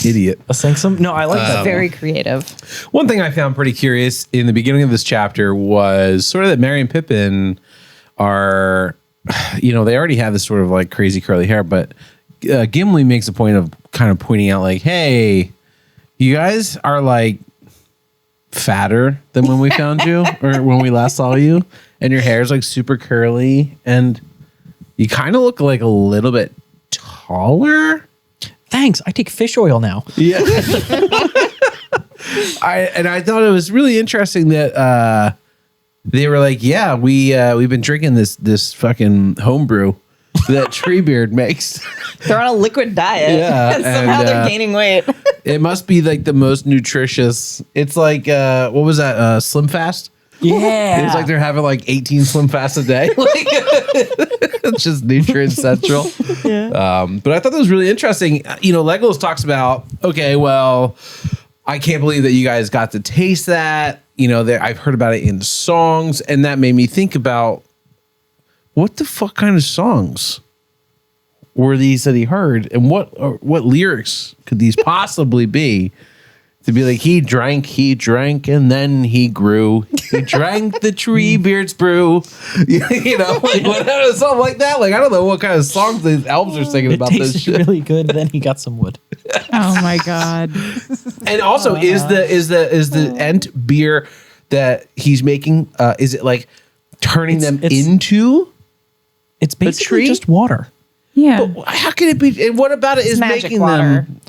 idiot. A Sanksum? No, I like that. Very creative. One thing I found pretty curious in the beginning of this chapter was sort of that Merry and Pippin are, they already have this sort of like crazy curly hair, but Gimli makes a point of kind of pointing out like, hey, you guys are like fatter than when we found you or when we last saw you, and your hair is like super curly and you kind of look like a little bit taller. Thanks. I take fish oil now. Yeah. I thought it was really interesting that they were like, yeah, we've been drinking this fucking homebrew that Treebeard makes. They're on a liquid diet. Yeah, And somehow and, they're gaining weight. It must be like the most nutritious. It's like what was that? Slim Fast? Yeah. It's like they're having like 18 Slim Fasts a day. It's just nutrient central. Yeah. But I thought that was really interesting. Legolas talks about, okay, well, I can't believe that you guys got to taste that. I've heard about it in songs, and that made me think about what the fuck kind of songs were these that he heard, and what lyrics could these possibly be? To be like, he drank, and then he grew. He drank the Treebeard's brew. Like whatever, something like that. Like, I don't know what kind of songs the elves are singing It about this tasted shit. really good. Then he got some wood. Oh my God. And also, is the Ent beer that he's making? Is it like turning them It's- into? It's basically tree? just water. Yeah. How can it be? And what about it is magic making water. them?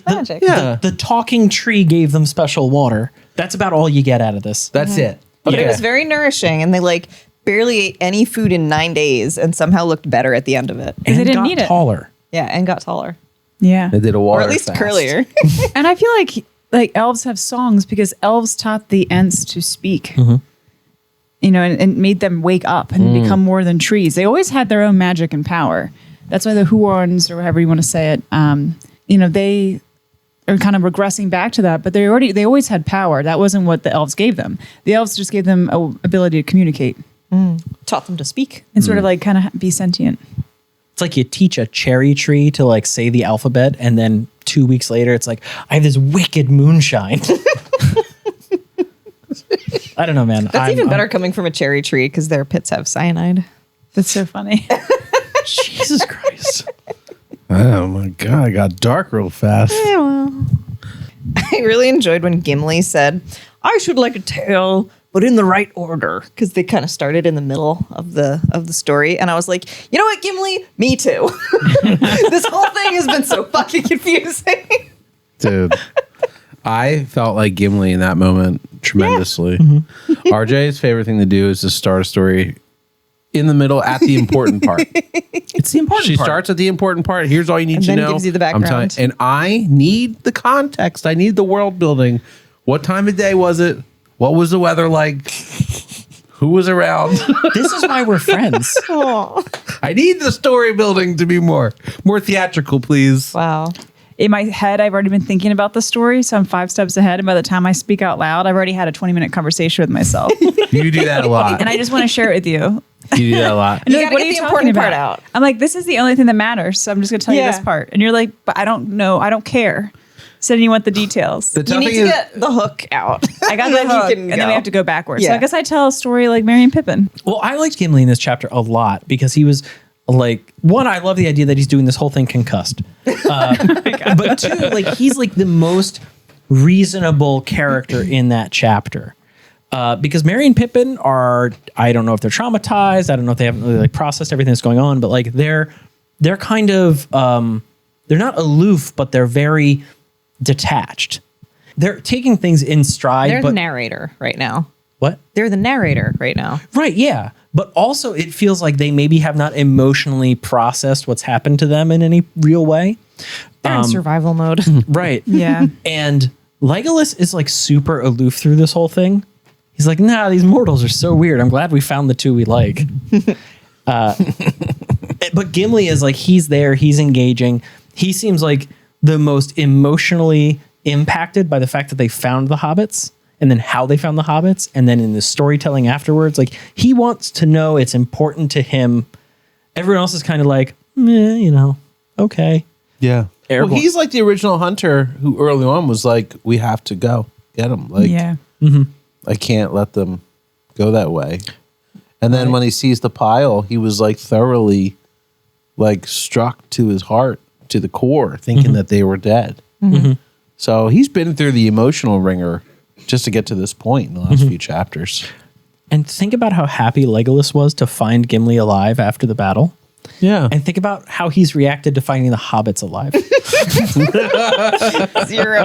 Magic. Yeah. The talking tree gave them special water. That's about all you get out of this. That's it. But it Okay. was very nourishing, and they like barely ate any food in 9 days and somehow looked better at the end of it. And they didn't got need it. taller. Yeah, and got taller. Yeah. They did a water Or at least fast. curlier. And I feel like elves have songs because elves taught the Ents to speak. You know, and made them wake up and become more than trees. They always had their own magic and power. That's why the Huorns, or however you want to say it, you know, they are kind of regressing back to that. But they always had power. That wasn't what the elves gave them. The elves just gave them a ability to communicate Taught them to speak. and sort of like kind of be sentient. It's like you teach a cherry tree to like say the alphabet, and then 2 weeks later, it's like, I have this wicked moonshine. I don't know, man. That's even better coming from a cherry tree because their pits have cyanide. That's so funny. Jesus Christ. Oh my god, I got dark real fast. Yeah, well. I really enjoyed when Gimli said, I should like a tale, but in the right order. Because they kind of started in the middle of the story. And I was like, you know what, Gimli? Me too. This whole thing has been so fucking confusing. Dude, I felt like Gimli in that moment tremendously. RJ's favorite thing to do is to start a story in the middle at the important part. It's the important She part. starts at the important part. Here's all you need And to then know. gives you the I'm telling background. and I need the context. I need the world building. What time of day was it? What was the weather like? Who was around? This is why we're friends. I need the story building to be more theatrical, please. Wow. In my head, I've already been thinking about the story, so I'm 5 steps ahead. And by the time I speak out loud, I've already had a 20-minute conversation with myself. You do that a lot. And I just want to share it with you. You do that a lot. And You you're gotta "What get are you the talking important part about?" out. I'm like, this is the only thing that matters. So I'm just going to tell you Yeah. this part. And you're like, but I don't know. I don't care. So then you want the details. The You tough need thing to is, get the hook out. I got Then the you hook, can and then go. we have to go backwards. So Yeah. I guess I tell a story like Merry and Pippin. Well, I liked Gimli in this chapter a lot because he was like, one, I love the idea that he's doing this whole thing concussed. But two, like he's like the most reasonable character in that chapter. Because Merry and Pippin are, I don't know if they're traumatized. I don't know if they haven't really like processed everything that's going on, but like they're kind of, they're not aloof, but they're very detached. They're taking things in stride. They're but the narrator right now. what? They're the narrator right now. Right, yeah. But also it feels like they maybe have not emotionally processed what's happened to them in any real way. They're in survival mode. Right. Yeah. And Legolas is like super aloof through this whole thing. He's like, nah, these mortals are so weird. I'm glad we found the two we like. But Gimli is like, he's there, he's engaging. He seems like the most emotionally impacted by the fact that they found the hobbits and then how they found the hobbits. And then in the storytelling afterwards, like he wants to know, it's important to him. Everyone else is kind of like, you know, okay. yeah. Well, Aragorn. he's like the original hunter who early on was like, we have to go get him. Like, Yeah. I can't let them go that way. And then when he sees the pile, he was like thoroughly like struck to his heart, to the core, thinking that they were dead. So he's been through the emotional ringer just to get to this point in the last few chapters. And think about how happy Legolas was to find Gimli alive after the battle. Yeah. And think about how he's reacted to finding the hobbits alive. 0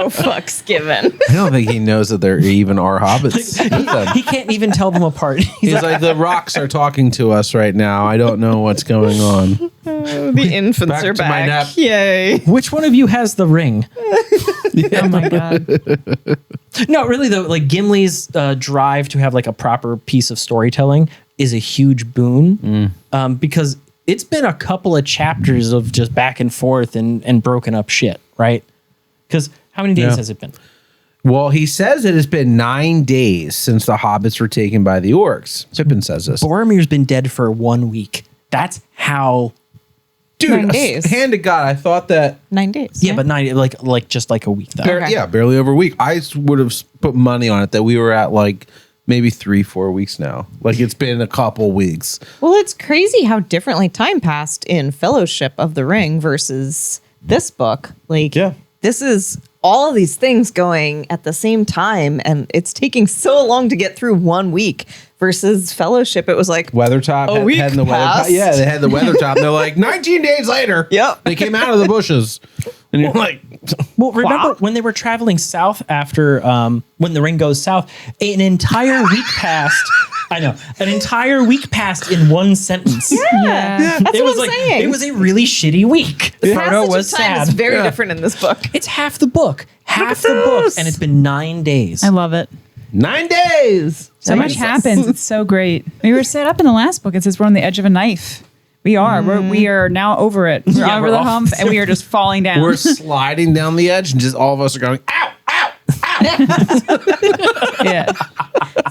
fucks given. I don't think he knows that there even are hobbits. with them. He can't even tell them apart. He's like, the rocks are talking to us right now. I don't know what's going on. The infants Back are to my back. nap. Yay. Which one of you has the ring? Oh my God. No, really though, like Gimli's drive to have like a proper piece of storytelling is a huge boon because it's been a couple of chapters of just back and forth and broken up shit, right? Because how many days Yeah. has it been? Well, he says it has been 9 days since the hobbits were taken by the orcs. Pippin says this. Boromir's been dead for 1 week. That's how. Dude, 9 days. hand to God, I thought that 9 days. Yeah, but nine like just like a week though. Okay. yeah, barely over a week. I would have put money on it that we were at like maybe 3-4 weeks now. Like it's been a couple weeks. Well, it's crazy how differently time passed in Fellowship of the Ring versus this book. Like, Yeah. this is all of these things going at the same time, and it's taking so long to get through 1 week versus Fellowship. It was like, Weathertop A week had the weather top. passed. Yeah, they had the weather top. They're like 19 days later. Yep. They came out of the bushes. And you're like, Well, remember when they were traveling south after when the ring goes south, an entire week passed. I know, an entire week passed in one sentence. Yeah. That's It what was I'm saying. It was a really shitty week. The Frodo passage was of time sad. is very different in this book. It's half the book. Half the book. And it's been 9 days. I love it. 9 days. So much happens. It's so great. We were set up in the last book. It says we're on the edge of a knife. We are. We are now over it. We're Yeah, over we're the off. hump, and we are just falling down. We're sliding down the edge, and just all of us are going, ow, ow, ow. Yeah.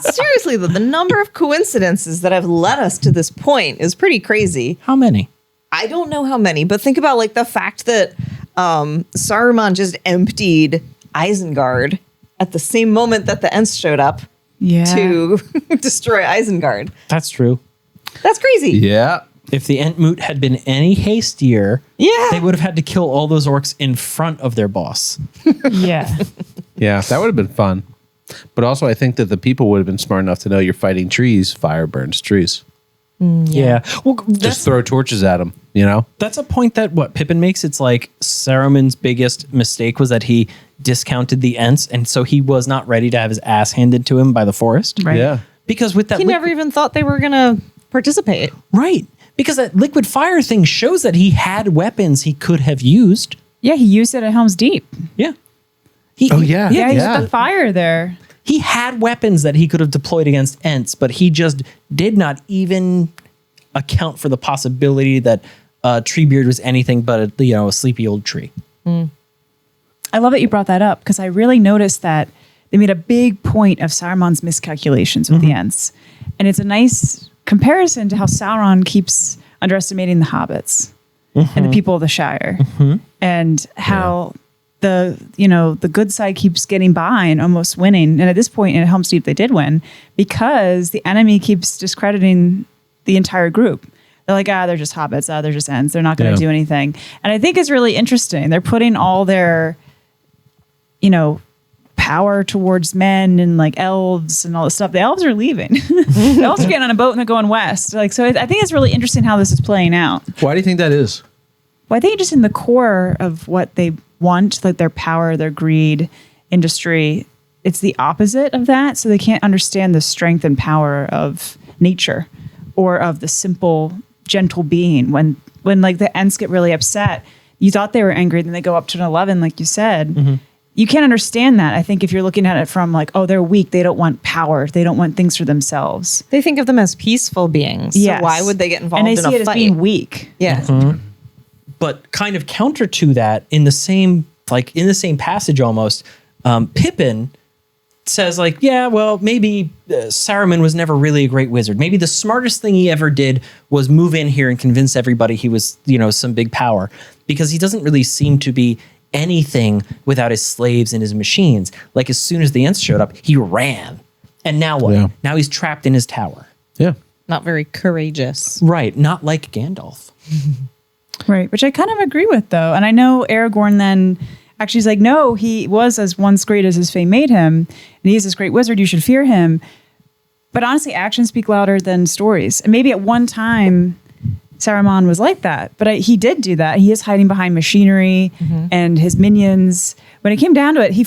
Seriously, though, the number of coincidences that have led us to this point is pretty crazy. How many? I don't know how many, but think about like the fact that Saruman just emptied Isengard at the same moment that the Ents showed up Yeah. to destroy Isengard. That's true. That's crazy. Yeah. If the Entmoot had been any hastier, Yeah. they would have had to kill all those orcs in front of their boss. Yeah. Yeah, that would have been fun. But also, I think that the people would have been smart enough to know you're fighting trees. Fire burns trees. Yeah. Well, Just that's, throw torches at them, you know? that's a point that Pippin makes. It's like Saruman's biggest mistake was that he discounted the Ents, and so he was not ready to have his ass handed to him by the forest. Right. Yeah. Because with that He never even thought they were going to participate. right. Because that liquid fire thing shows that he had weapons he could have used. Yeah, he used it at Helm's Deep. Yeah. Oh, yeah. Yeah, he Yeah. used the fire there. He had weapons that he could have deployed against Ents, but he just did not even account for the possibility that Treebeard was anything but a sleepy old tree. I love that you brought that up because I really noticed that they made a big point of Saruman's miscalculations with the Ents. And it's a nice comparison to how Sauron keeps underestimating the hobbits and the people of the Shire and how the good side keeps getting by and almost winning. And at this point in Helm's Deep, they did win because the enemy keeps discrediting the entire group. They're like, they're just hobbits. They're just Ents. They're not going to do anything. And I think it's really interesting. They're putting all their, power towards men and like elves and all this stuff. The elves are leaving. The elves are getting on a boat and they're going west. So I think it's really interesting how this is playing out. Why do you think that is? Well, I think just in the core of what they want, like their power, their greed, industry, it's the opposite of that. So they can't understand the strength and power of nature or of the simple, gentle being. When like the Ents get really upset, you thought they were angry, then they go up to an 11, like you said. You can't understand that. I think if you're looking at it from like, oh, they're weak. They don't want power. They don't want things for themselves. They think of them as peaceful beings. Yes. So why would they get involved and they in see a it fight? as being weak. Yeah. But kind of counter to that, in the same passage almost, Pippin says like, yeah, well, maybe Saruman was never really a great wizard. Maybe the smartest thing he ever did was move in here and convince everybody he was, some big power, because he doesn't really seem to be anything without his slaves and his machines. Like as soon as the Ents showed up, he ran. And now what? Yeah. Now he's trapped in his tower. Yeah. Not very courageous. Right. Not like Gandalf. Right. Which I kind of agree with, though. And I know Aragorn then actually is like, no, he was as once great as his fame made him. And he is this great wizard. You should fear him. But honestly, actions speak louder than stories. And maybe at one time, Saruman was like that. But he did do that. He is hiding behind machinery and his minions. When it came down to it, he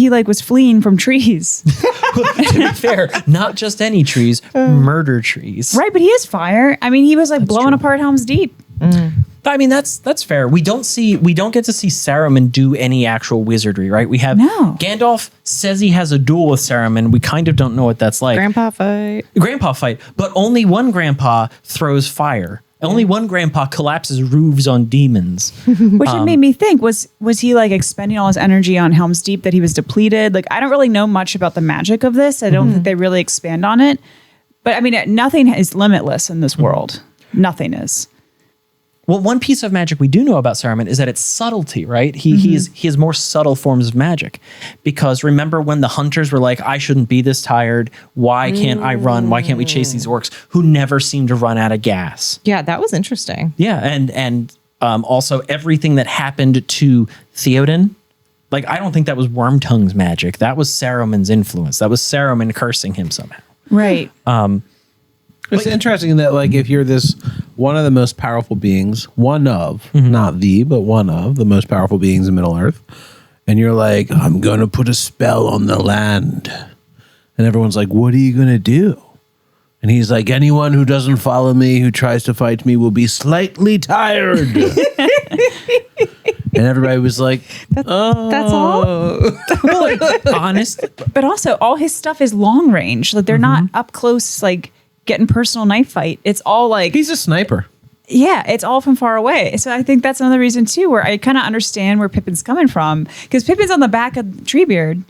was fleeing from trees. To be fair, not just any trees, murder trees. Right, but he is fire. I mean, he was like blowing true. apart Helm's Deep. I mean, that's fair. We don't get to see Saruman do any actual wizardry, right? We have No. Gandalf says he has a duel with Saruman. We kind of don't know what that's like. Grandpa fight. But only one grandpa throws fire. Only one grandpa collapses roofs on demons. Which it made me think, was he like expending all his energy on Helm's Deep that he was depleted? Like, I don't really know much about the magic of this. I don't think they really expand on it. But I mean, nothing is limitless in this world. Nothing is. Well, one piece of magic we do know about Saruman is that it's subtlety, right? He has more subtle forms of magic. Because remember when the hunters were like, I shouldn't be this tired. Why can't I run? Why can't we chase these orcs who never seem to run out of gas? Yeah, that was interesting. Yeah, and also everything that happened to Theoden, like I don't think that was Wormtongue's magic. That was Saruman's influence. That was Saruman cursing him somehow. Right. It's interesting that like if you're this one of the most powerful beings, not the, but one of the most powerful beings in Middle Earth. And you're like, I'm going to put a spell on the land. And everyone's like, what are you going to do? And he's like, anyone who doesn't follow me, who tries to fight me, will be slightly tired. And everybody was like, That's all. Honest. But also, all his stuff is long range. Like they're not up close, like getting personal knife fight. It's all like he's a sniper. Yeah, it's all from far away. So I think that's another reason too, where I kind of understand where Pippin's coming from, because Pippin's on the back of Treebeard,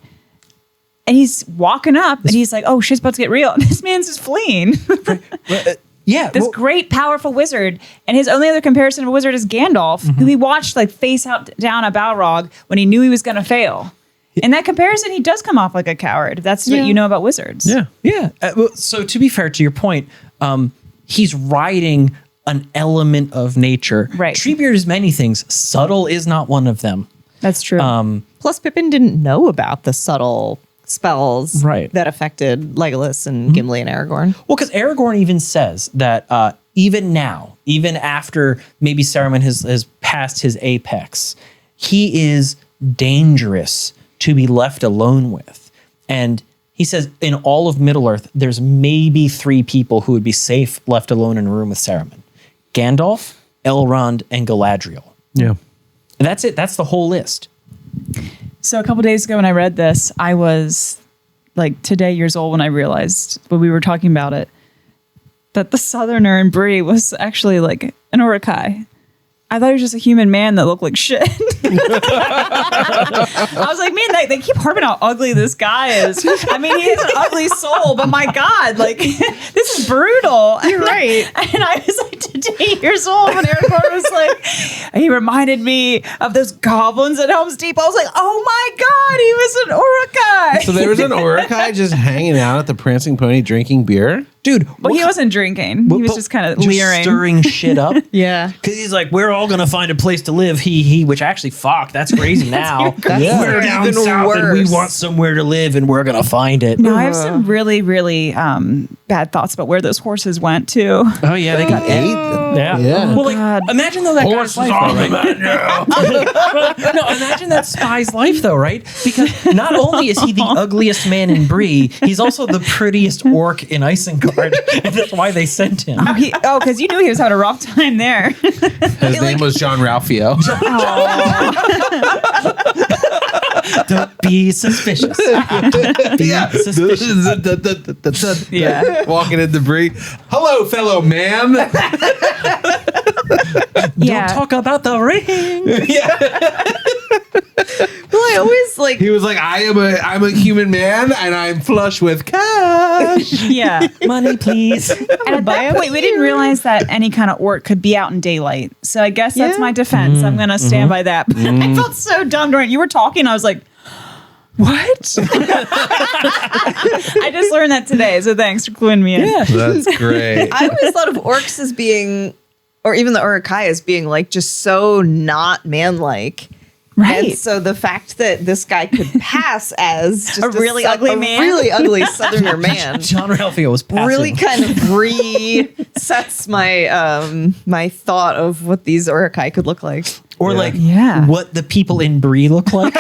and he's walking up, and he's like, "Oh, shit's about to get real." And this man's just fleeing. Yeah. This great, powerful wizard, and his only other comparison of a wizard is Gandalf, who he watched like face out down a Balrog when he knew he was going to fail. In that comparison, he does come off like a coward. That's what you know about wizards. Yeah. Yeah. So to be fair to your point, he's riding an element of nature. Right. Treebeard is many things. Subtle is not one of them. That's true. Plus, Pippin didn't know about the subtle spells that affected Legolas and Gimli and Aragorn. Well, because Aragorn even says that even now, even after maybe Saruman has passed his apex, he is dangerous to be left alone with. And he says in all of Middle-earth, there's maybe 3 people who would be safe left alone in a room with Saruman. Gandalf, Elrond, and Galadriel. Yeah. And that's it. That's the whole list. So a couple days ago when I read this, I was like today years old when I realized when we were talking about it, that the Southerner in Bree was actually like an Uruk-hai. I thought he was just a human man that looked like shit. I was like, man, they keep harping how ugly this guy is. I mean, he has an ugly soul, but my God, like, this is brutal. You're right. And I was like, today years old when Aragorn was like, he reminded me of those goblins at Helm's Deep. I was like, oh my God, he was an Uruk-hai. So there was an Uruk-hai just hanging out at the Prancing Pony drinking beer? Dude, Well, he wasn't drinking. He was just kind of leering. stirring shit up. Yeah. Because he's like, we're all going to find a place to live. He, which actually, fuck, that's crazy now. We're down even south and we worse. want somewhere to live and we're going to find it. No, I have some really, really bad thoughts about where those horses went too. Oh, yeah, they got Ate Yeah. Yeah. Well, like, God. imagine though that Horses guy's life, on though, the right? No, imagine that spy's life, though, right? Because not only is he the ugliest man in Bree, he's also the prettiest orc in Isengard, and that's why they sent him. Oh, because you knew he was having a rough time there. His name was John Ralphio. Don't be suspicious. Be suspicious. Yeah. Walking in debris. Hello, fellow man. Don't talk about the ring. Well, I always like. He was like, I'm a human man and I'm flush with cash. Yeah. Money, please. And at that point, we didn't realize that any kind of orc could be out in daylight. So I guess that's Yeah. my defense. I'm going to stand by that. But I felt so dumb during you were talking. I was like, what? I just learned that today. So thanks for cluing me in. Yeah. That's great. I always thought of orcs as being, or even the Uruk-hai as being like just so not manlike. Right. And so the fact that this guy could pass as just A really ugly man? really ugly Southerner man, John Ralphio was passive. really kind of resets my my thought of what these Uruk-hai could look like. Or like what the people in Bree look like.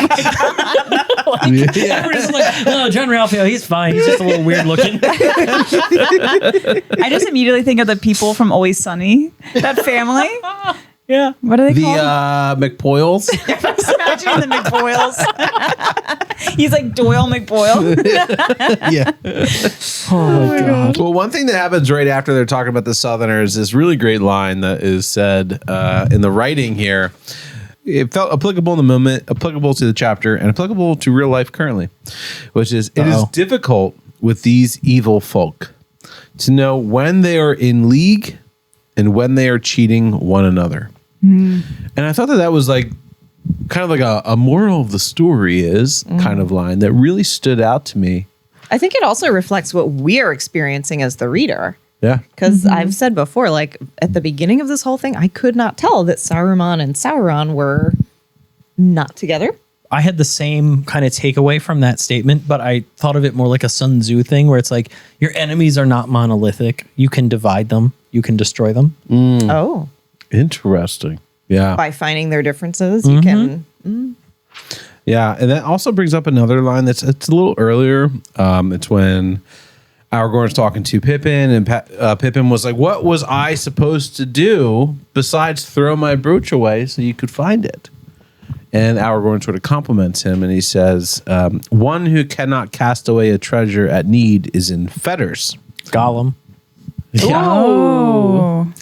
Everyone's like, oh, John Ralphio, he's fine. He's just a little weird looking. I just immediately think of the people from Always Sunny, that family. Yeah. What are they The called? McPoyles. Just imagining the McBoyles. He's like Doyle McBoyle. Yeah. Oh my God. Well, one thing that happens right after they're talking about the Southerners is this really great line that is said in the writing here. It felt applicable in the moment, applicable to the chapter, and applicable to real life currently, which is, it is difficult with these evil folk to know when they are in league and when they are cheating one another. And I thought that was like kind of like a moral of the story is kind of line that really stood out to me. I think it also reflects what we are experiencing as the reader. Yeah. Because I've said before, like at the beginning of this whole thing, I could not tell that Saruman and Sauron were not together. I had the same kind of takeaway from that statement, but I thought of it more like a Sun Tzu thing where it's like your enemies are not monolithic. You can divide them. you can destroy them. Oh, Interesting. Yeah. by finding their differences, you can. Yeah, and that also brings up another line it's a little earlier. It's when Aragorn's talking to Pippin, and Pippin was like, "What was I supposed to do besides throw my brooch away so you could find it?" And Aragorn sort of compliments him, and he says, "One who cannot cast away a treasure at need is in fetters." Gollum. Oh.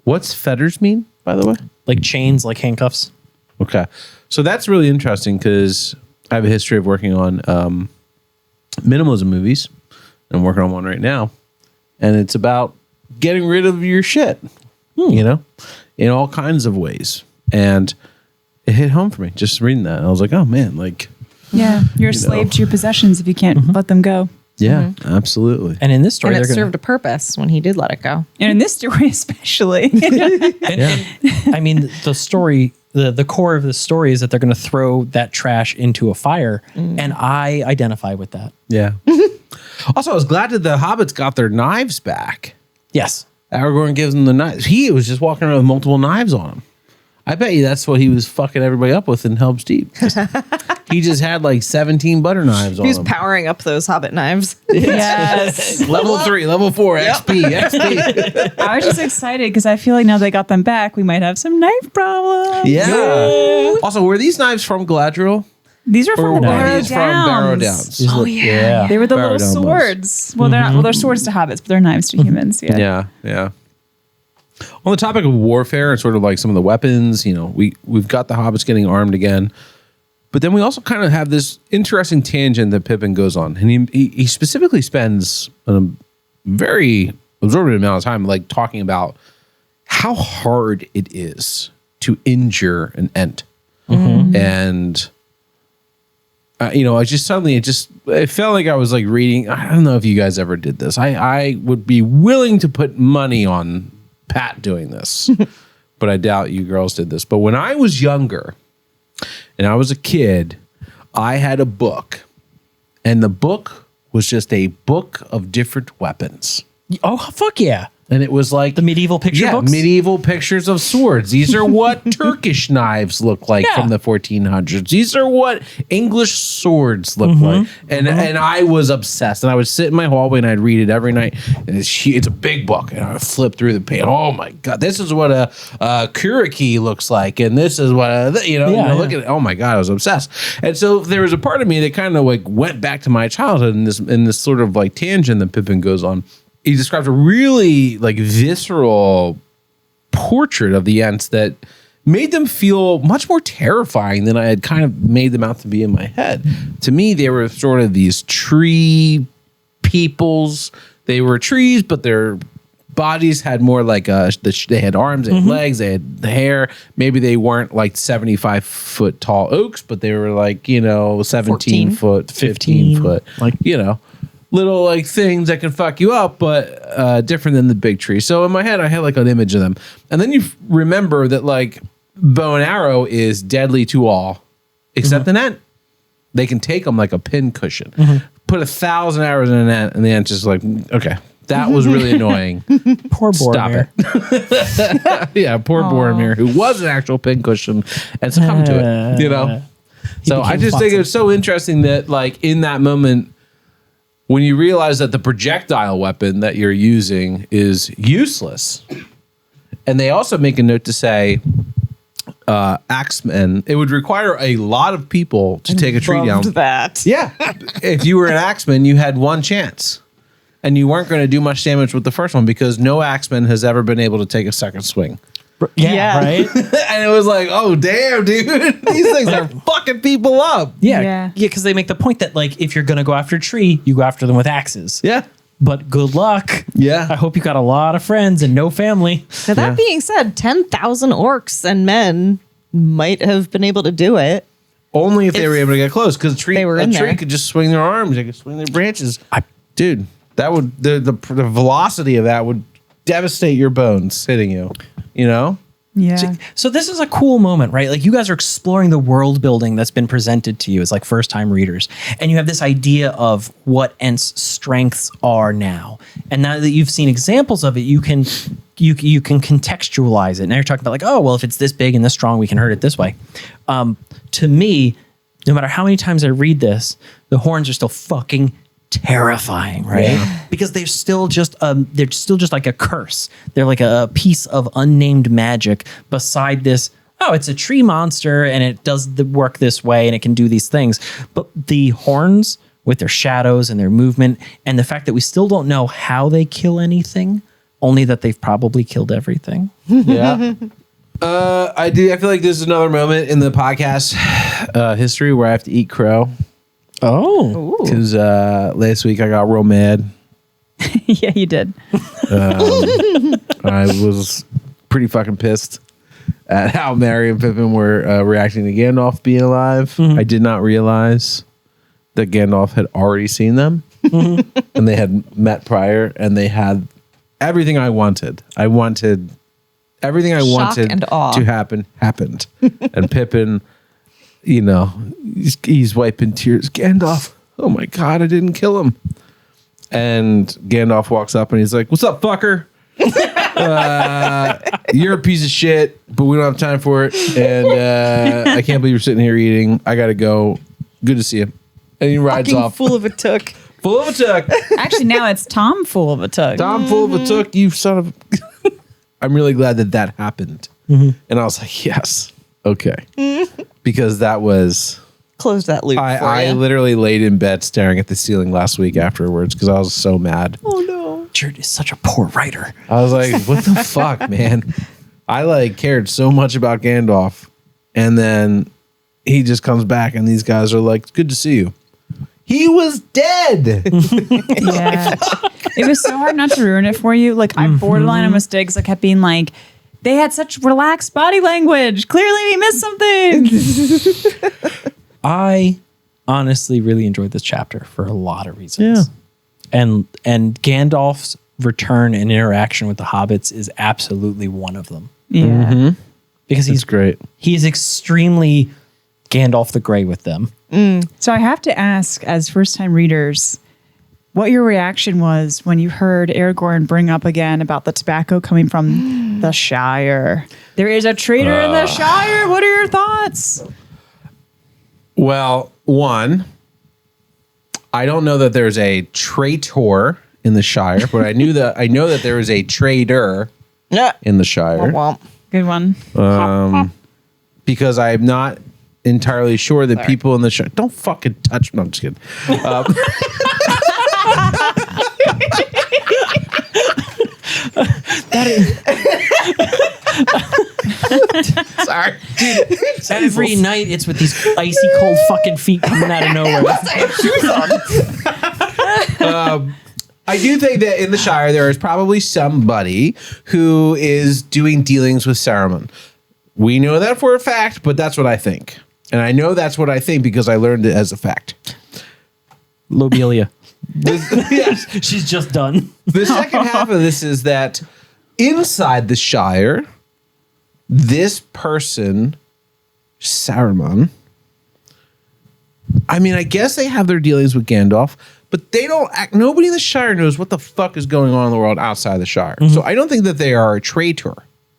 What's fetters mean, by the way? Like chains, like handcuffs. Okay. So that's really interesting because I have a history of working on minimalism movies. I'm working on one right now. And it's about getting rid of your shit, you know, in all kinds of ways. And it hit home for me just reading that. And I was like, oh, man, like. Yeah. You're a slave to your possessions if you can't let them go. Yeah, absolutely. And in this story, And it they're served a purpose when he did let it go. And in this story, especially. I mean, the story, the core of the story is that they're going to throw that trash into a fire. And I identify with that. Yeah. Also, I was glad that the Hobbits got their knives back. Yes. Aragorn gives them the knives. He was just walking around with multiple knives on him. I bet you that's what he was fucking everybody up with in Helm's Deep. He just had like 17 butter knives on He was him. powering up those Hobbit knives. Yes. Level 3, level 4, XP. I was just excited because I feel like now they got them back, we might have some knife problems. Yeah. Also, were these knives from Galadriel? These are Or from were the Barrow these from Barrow Downs? Oh, yeah. They were the Barrow little Down swords. Well, they're not. Well, they're swords to hobbits, but they're knives to humans. Yeah. Yeah, yeah. On the topic of warfare and sort of like some of the weapons, you know, we've got the Hobbits getting armed again. But then we also kind of have this interesting tangent that Pippin goes on. And he specifically spends a very absorbent amount of time like talking about how hard it is to injure an Ent. And you know, I just suddenly it felt like I was like reading. I don't know if you guys ever did this. I would be willing to put money on Pat doing this, but I doubt you girls did this. But when I was younger and I was a kid, I had a book, and the book was just a book of different weapons. Oh, fuck yeah. And it was like The medieval picture books? medieval pictures of swords. These are what Turkish knives look like from the 1400s. These are what English swords look like. And I was obsessed. And I would sit in my hallway and I'd read it every night. And it's a big book. And I would flip through the page. Oh my God, this is what a curricue looks like. And this is what look at it. Oh my God, I was obsessed. And so there was a part of me that kind of like went back to my childhood in this sort of like tangent that Pippin goes on. He describes a really like visceral portrait of the Ents that made them feel much more terrifying than I had kind of made them out to be in my head. To me, they were sort of these tree peoples. They were trees, but their bodies had more like they had arms, they had legs, they had the hair. Maybe they weren't like 75-foot tall oaks, but they were like, 17 foot, 15 foot, like, little like things that can fuck you up, but different than the big tree. So in my head, I had like an image of them. And then you remember that like bow and arrow is deadly to all except an Ent. They can take them like a pin cushion. Put 1,000 arrows in an Ent, and the Ent just like, okay, that was really annoying. Poor Stop Boromir. it. Yeah, poor Boromir, who was an actual pin cushion and succumbed to it, So I just think it's so interesting that like in that moment, when you realize that the projectile weapon that you're using is useless, and they also make a note to say, axemen, it would require a lot of people to take a tree down. That. Yeah. If you were an axeman, you had one chance, and you weren't going to do much damage with the first one because no axeman has ever been able to take a second swing. Yeah, right? And it was like, oh, damn, dude. These things are fucking people up. Yeah, because they make the point that like if you're going to go after a tree, you go after them with axes. Yeah. But good luck. Yeah. I hope you got a lot of friends and no family. Now, that being said, 10,000 orcs and men might have been able to do it. Only if they were able to get close, because a tree there. could just swing their arms, they could swing their branches. Dude, that would the velocity of that would devastate your bones hitting you. Yeah. So this is a cool moment, right? Like you guys are exploring the world building that's been presented to you as like first time readers. And you have this idea of what Ents' strengths are now. And now that you've seen examples of it, you can contextualize it. Now you're talking about like, oh, well, if it's this big and this strong, we can hurt it this way. To me, no matter how many times I read this, the horns are still fucking terrifying, right? Yeah. Because they're still just like a curse. They're like a piece of unnamed magic beside this. Oh, it's a tree monster and it does the work this way and it can do these things. But the horns with their shadows and their movement and the fact that we still don't know how they kill anything, only that they've probably killed everything. Yeah. I feel like this is another moment in the podcast history where I have to eat crow. Oh, because last week I got real mad. Yeah, you did. I was pretty fucking pissed at how Merry and Pippin were reacting to Gandalf being alive. Mm-hmm. I did not realize that Gandalf had already seen them, and they had met prior, and they had everything I wanted. Everything I wanted to happen happened, and Pippin. You know, he's wiping tears. Gandalf, oh my God, I didn't kill him. And Gandalf walks up and he's like, what's up, fucker? You're a piece of shit, but we don't have time for it. And I can't believe you're sitting here eating. I got to go. Good to see you. And he rides off. Full of a took. Full of a took. Actually, now it's Tom full of a took. Tom full of a took, you son of... I'm really glad that happened. Mm-hmm. And I was like, yes. Okay. Because that was... Close that loop I literally laid in bed staring at the ceiling last week afterwards because I was so mad. Oh, no. Jared is such a poor writer. I was like, what the fuck, man? I like cared so much about Gandalf. And then he just comes back and these guys are like, good to see you. He was dead. Yeah. It was so hard not to ruin it for you. Like, I borderline on mistakes. I kept being like, they had such relaxed body language. Clearly we missed something. I honestly really enjoyed this chapter for a lot of reasons. Yeah. And Gandalf's return and interaction with the hobbits is absolutely one of them. Yeah. Mm-hmm. Because he's great. He's extremely Gandalf the Grey with them. So I have to ask, as first-time readers, what your reaction was when you heard Aragorn bring up again about the tobacco coming from the Shire. There is a traitor in the Shire. What are your thoughts? Well, one, I don't know that there's a traitor in the Shire, but I know that there is a trader in the Shire. Good one. Because I'm not entirely sure that people in the Shire don't fucking touch me. I'm just kidding. That is sorry, dude. Every night it's with these icy cold fucking feet coming out of nowhere. I do think that in the Shire there is probably somebody who is doing dealings with Saruman. We know that for a fact, but that's what I think. And I know that's what I think because I learned it as a fact. Lobelia. Yes. She's just done. The second half of this is that inside the Shire, this person, Saruman, I mean, I guess they have their dealings with Gandalf, but they don't act. Nobody in the Shire knows what the fuck is going on in the world outside the Shire. Mm-hmm. So I don't think that they are a traitor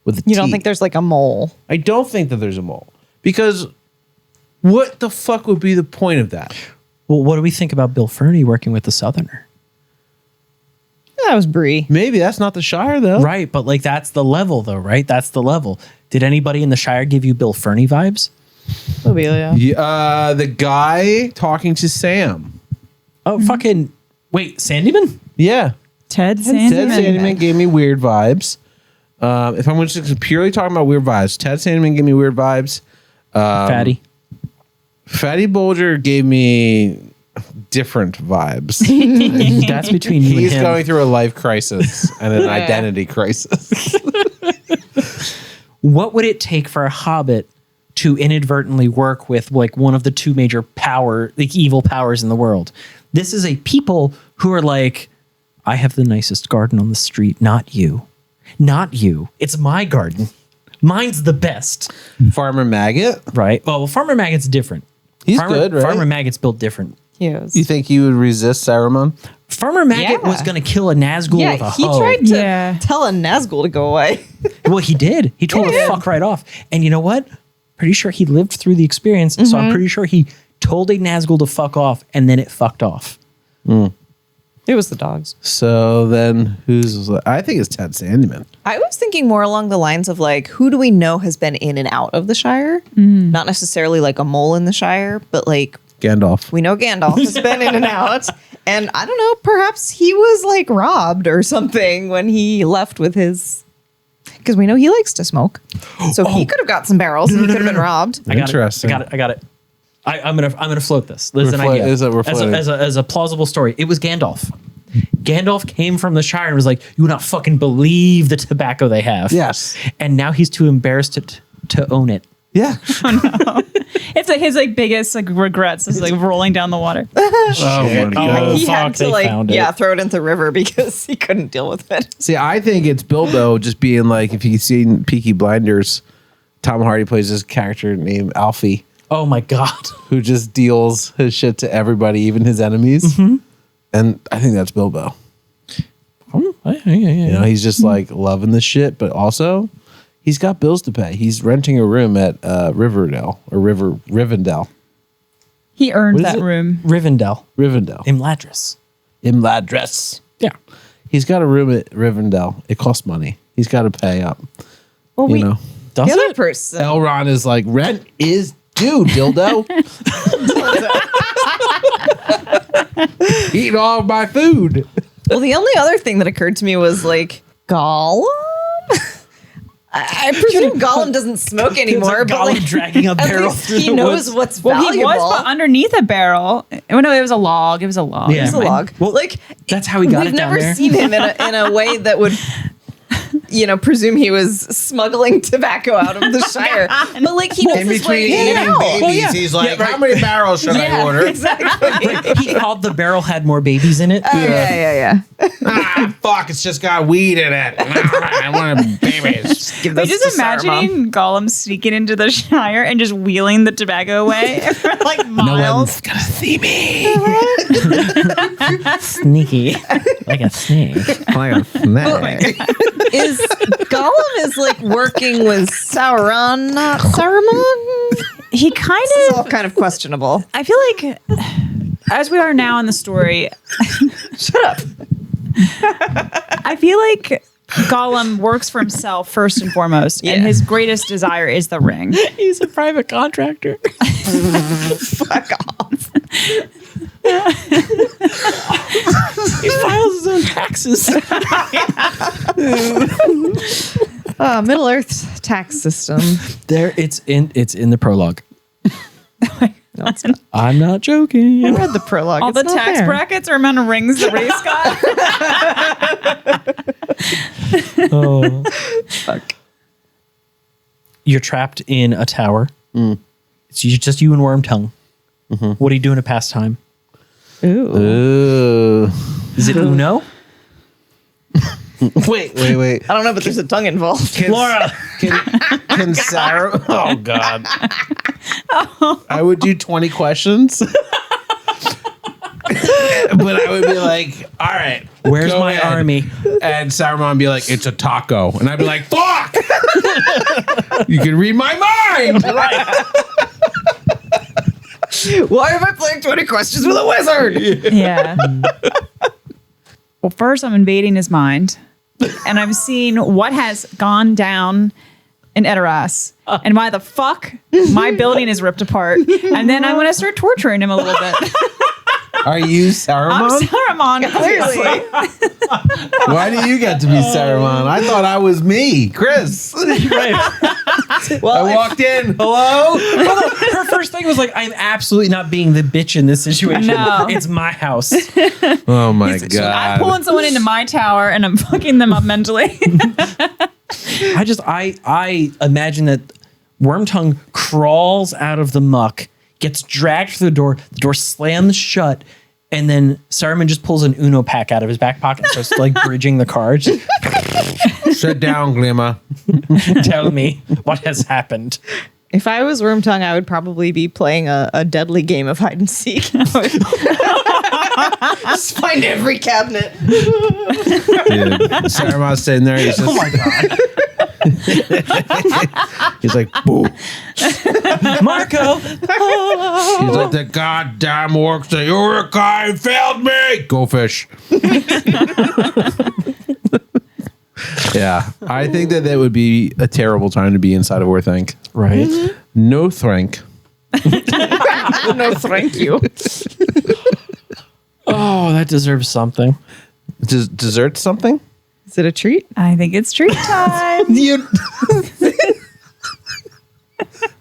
with a T. You don't think there's like a mole? I don't think that there's a mole. Because what the fuck would be the point of that? Well, what do we think about Bill Ferny working with the Southerner? That was Bree. Maybe that's not the Shire, though. Right, but like that's the level, though, right? That's the level. Did anybody in the Shire give you Bill Ferny vibes? Lobelia. Yeah, the guy talking to Sam. Oh, fucking... Wait, Sandyman? Yeah. Ted Sandyman. Ted Sandyman gave me weird vibes. If I'm just purely talking about weird vibes, Ted Sandyman gave me weird vibes. Fatty Bulger gave me different vibes. That's between you and him. He's going through a life crisis and an identity crisis. What would it take for a hobbit to inadvertently work with like one of the two major evil powers in the world? This is a people who are like, I have the nicest garden on the street, not you. Not you. It's my garden. Mine's the best, Farmer Maggot. right? Well, Farmer Maggot's different. He's good, right? Farmer Maggot's built different. Yes. You think he would resist Saruman? Farmer Maggot Yeah. was going to kill a Nazgul Yeah, with a he hoe. tried to Yeah. tell a Nazgul to go away. Well, he did. He told her to fuck right off. And you know what? Pretty sure he lived through the experience. So I'm pretty sure he told a Nazgul to fuck off and then it fucked off. It was the dogs. So then I think it's Ted Sandyman. I was thinking more along the lines of like, who do we know has been in and out of the Shire? Not necessarily like a mole in the Shire, but like Gandalf. we know Gandalf has been in and out. And I don't know, perhaps he was like robbed or something when he left with his. Because we know he likes to smoke. So he could have got some barrels and he could have been robbed. I got Interesting. It. I got it. I'm gonna float this. There's an We're idea floating. as a plausible story. It was Gandalf. Gandalf came from the Shire and was like, "You would not fucking believe the tobacco they have." Yes. And now he's too embarrassed to own it. Yeah. It's like his like biggest like regrets is like rolling down the water. Oh, my God. He had to they found it. throw it into the river because he couldn't deal with it. See, I think it's Bilbo just being like, if you've seen Peaky Blinders, Tom Hardy plays this character named Alfie, Oh my god. who just deals his shit to everybody, even his enemies. And I think that's Bilbo. You know, he's just like loving the shit, but also he's got bills to pay. He's renting a room at Rivendell. He earned What is that it? room. Rivendell. Rivendell. Imladris. Imladris. Yeah. He's got a room at Rivendell. It costs money. He's got to pay up. Well, You know, Does the other it? person. Elrond is like, rent is due, dildo. Eating all of my food. Well, the only other thing that occurred to me was like Gollum. I presume Gollum doesn't smoke anymore, It's like but Gollum like dragging a at barrel least through he the knows woods. what's Well, valuable. he was put underneath a barrel. Oh no, it was a log. It was a log. Yeah. He's a log. Well, like that's how he got we've it down never there. seen him in a way that would, presume he was smuggling tobacco out of the Shire. But like he knows In his way between in and eating out. babies, Well, yeah. he's like, Yeah, right. how many barrels should I order? Exactly. He called the barrel had more babies in it. Yeah. Fuck, it's just got weed in it. I want babies. Give But those just to Saruman. imagining Gollum sneaking into the Shire and just wheeling the tobacco away for like miles. gonna see me. Sneaky. Like a snake. Is Gollum is like working with Sauron, not Saruman? He kind It's of. all kind of questionable. I feel like, as we are now in the story, Shut up. I feel like Gollum works for himself first and foremost, and Yeah. his greatest desire is the ring. He's a private contractor. Fuck off. He files his own taxes. Middle Earth's tax system. There, it's in the prologue. No, it's not. I'm not joking. I read the prologue. All It's the not tax there. brackets are amount of rings the race got. Oh, fuck! You're trapped in a tower. It's just you and Wormtongue. What are you doing to pass time? Ooh. Ooh. Is it Uno? Wait. I don't know, but there's a tongue involved. Laura. Can Sarah? Oh God. I would do 20 questions. But I would be like, all right, Where's go my ahead. army? And Saruman would be like, it's a taco. And I'd be like, fuck! You can read my mind! Why am I playing 20 questions with a wizard? Yeah. Well, first I'm invading his mind, and I'm seeing what has gone down in Edoras, and why the fuck my building is ripped apart. And then I'm going to start torturing him a little bit. Are you Saruman? I'm Saruman, clearly. Why do you get to be Saruman? I thought I was me, Chris. Well, I walked in. Hello? Her first thing was like, I'm absolutely not being the bitch in this situation. No. It's my house. Oh my I'm God. pulling someone into my tower, and I'm fucking them up mentally. I imagine that Wormtongue crawls out of the muck, gets dragged through the door slams shut, and then Saruman just pulls an Uno pack out of his back pocket and starts like bridging the cards. Sit down, Glimmer. Tell me what has happened. If I was Wormtongue, I would probably be playing a deadly game of hide and seek. Just find every cabinet. Dude, Saruman's sitting there. He's just, Oh my god. he's like, boo. Marco. He's like, the goddamn orcs, the Uruk-hai failed me. Go fish. Yeah, I think that would be a terrible time to be inside of Orthanc. Right. No thank. No, thank you. Oh, that deserves something. Dessert something? Is it a treat? I think it's treat time. You.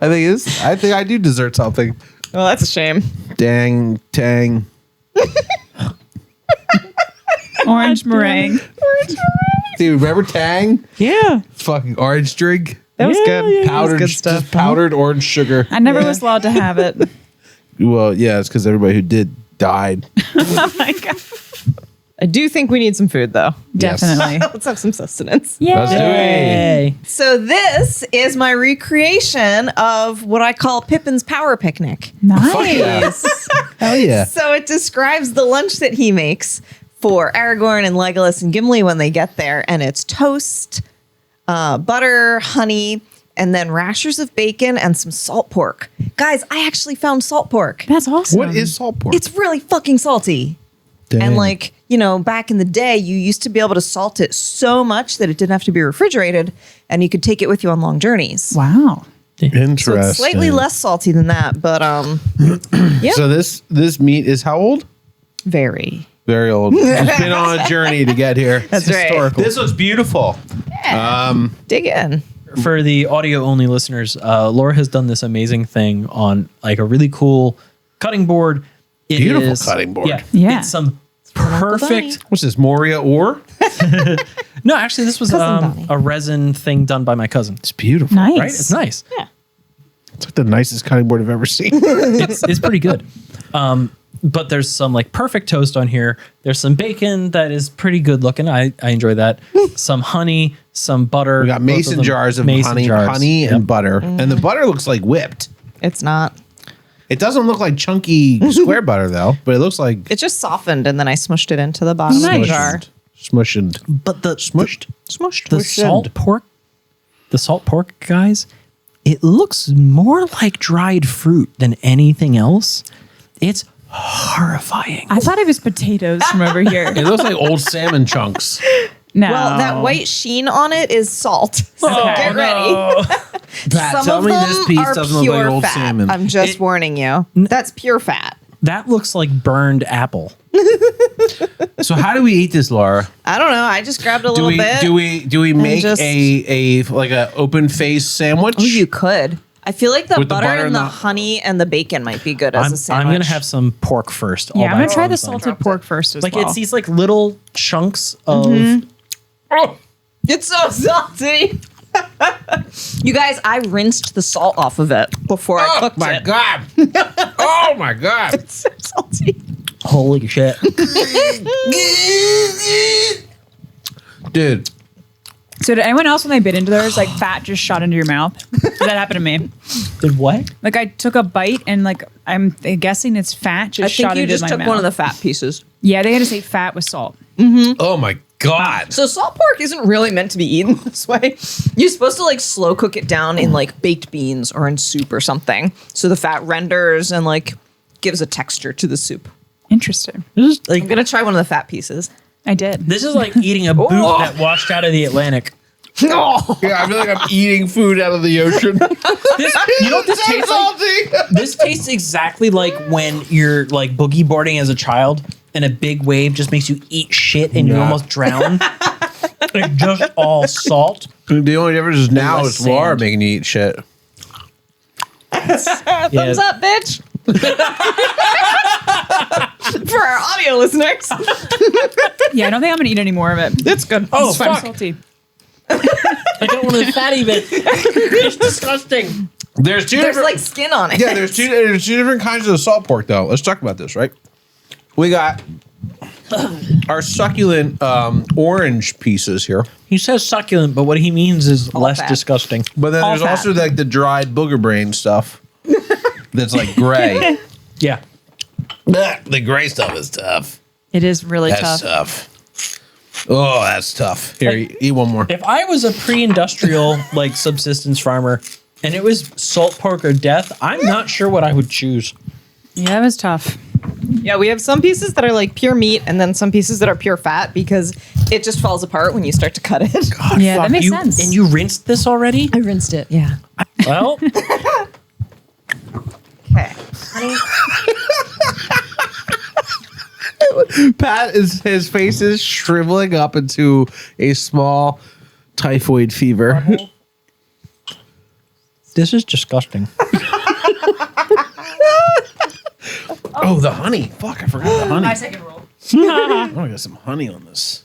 I think I do dessert something. Well, that's a shame. Dang, tang. Orange meringue. Dude, remember Tang? Yeah. Fucking orange drink. That was good. yeah, Powdered, good stuff. just powdered orange sugar. I never was allowed to have it. Well, yeah, it's because everybody who did died. Oh my God. I do think we need some food, though. Yes. Definitely. Let's have some sustenance. Let's do it. Yay. So this is my recreation of what I call Pippin's power picnic. Nice. Hell yeah. So it describes the lunch that he makes for Aragorn and Legolas and Gimli when they get there, and it's toast, butter, honey, and then rashers of bacon and some salt pork. Guys, I actually found salt pork. That's awesome. What is salt pork? It's really fucking salty. Dang. And like, you know, back in the day, you used to be able to salt it so much that it didn't have to be refrigerated and you could take it with you on long journeys. Wow. Interesting. So it's slightly less salty than that, but yeah. So this meat is how old? Very. Very old. It's been on a journey to get here. That's right. Historical. This looks beautiful. Dig in. For the audio only listeners, Laura has done this amazing thing on like a really cool cutting board. It Beautiful is- cutting board. Yeah. It's some perfect. What's this, Moria ore? No, actually, this was Cousin Donnie. a resin thing done by my cousin. It's beautiful. Nice. Right? It's nice. Yeah. It's like the nicest cutting board I've ever seen. It's pretty good. But there's some like perfect toast on here. There's some bacon that is pretty good looking. I enjoy that. Some honey, some butter. We got both mason them. jars of Mason honey, jars. honey Yep. and butter. And the butter looks like whipped. It's not. It doesn't look like chunky square butter though, but it looks like It's just softened and then I smushed it into the bottom of the Nice. jar. smushed. But the Smushed. Smushed. the salt pork, guys, it looks more like dried fruit than anything else. It's horrifying. I thought it was potatoes from over here. It looks like old salmon chunks. No. Well, that white sheen on it is salt. So Okay. get ready. Pat, Some tell of me them this piece are doesn't look pure like old fat. salmon. I'm just warning you. That's pure fat. That looks like burned apple. So how do we eat this, Laura? I don't know. I just grabbed a little bit. Do we make just- a like a open face sandwich? Oh, you could. I feel like the With the butter butter and and the the- honey and the bacon might be good as a I'm sandwich. gonna have some pork first. all yeah, I'm by going to try the its own. salted pork first as Like well. it's these like little chunks of. Oh, It's so salty. You guys, I rinsed the salt off of it before I cooked my it. god! Oh my god! It's so salty. Holy shit! Dude, So did anyone else when they bit into theirs, like fat just shot into your mouth? That happened to me. Did what? Like I took a bite and like I'm guessing it's fat just I shot think you into just my took mouth. one of the fat pieces. Yeah, they had to say fat with salt. oh my god! So salt pork isn't really meant to be eaten this way. You're supposed to like slow cook it down in like baked beans or in soup or something. So the fat renders and like gives a texture to the soup. Interesting. This is like I'm gonna try one of the fat pieces. I did. this is like eating a boot that washed out of the Atlantic. Oh, Yeah, I feel like I'm eating food out of the ocean. This, you know what this tastes like? This tastes exactly like when you're like boogie boarding as a child and a big wave just makes you eat shit and you Yeah. almost drown. Like just all salt. The only difference is now less it's Laura sand. making you eat shit. thumbs up, bitch. For our audio listeners. Yeah, I don't think I'm gonna eat any more of it. It's good. Oh, It's quite fuck. salty. I got one of the fatty bits. It's disgusting. There's two There's different like skin on it. there's two different kinds of salt pork though. Let's talk about this, right? We got our succulent orange pieces here. He says succulent, but what he means is less fat. disgusting. But then All there's fat. also like the dried booger brain stuff that's like gray. Yeah. The gray stuff is tough. It is really That's tough. tough. Oh, that's tough. Here, eat one more. If I was a pre-industrial like subsistence farmer and it was salt pork or death, I'm not sure what I would choose. Yeah, it was tough. Yeah, we have some pieces that are like pure meat and then some pieces that are pure fat because it just falls apart when you start to cut it. God, Yeah, that fuck, makes you- sense. And you rinsed this already? I rinsed it, yeah. Well, Okay. Pat his face is shriveling up into a small typhoid fever. this is disgusting. Oh, the honey. Fuck, I forgot the honey. second roll. Oh, I got some honey on this.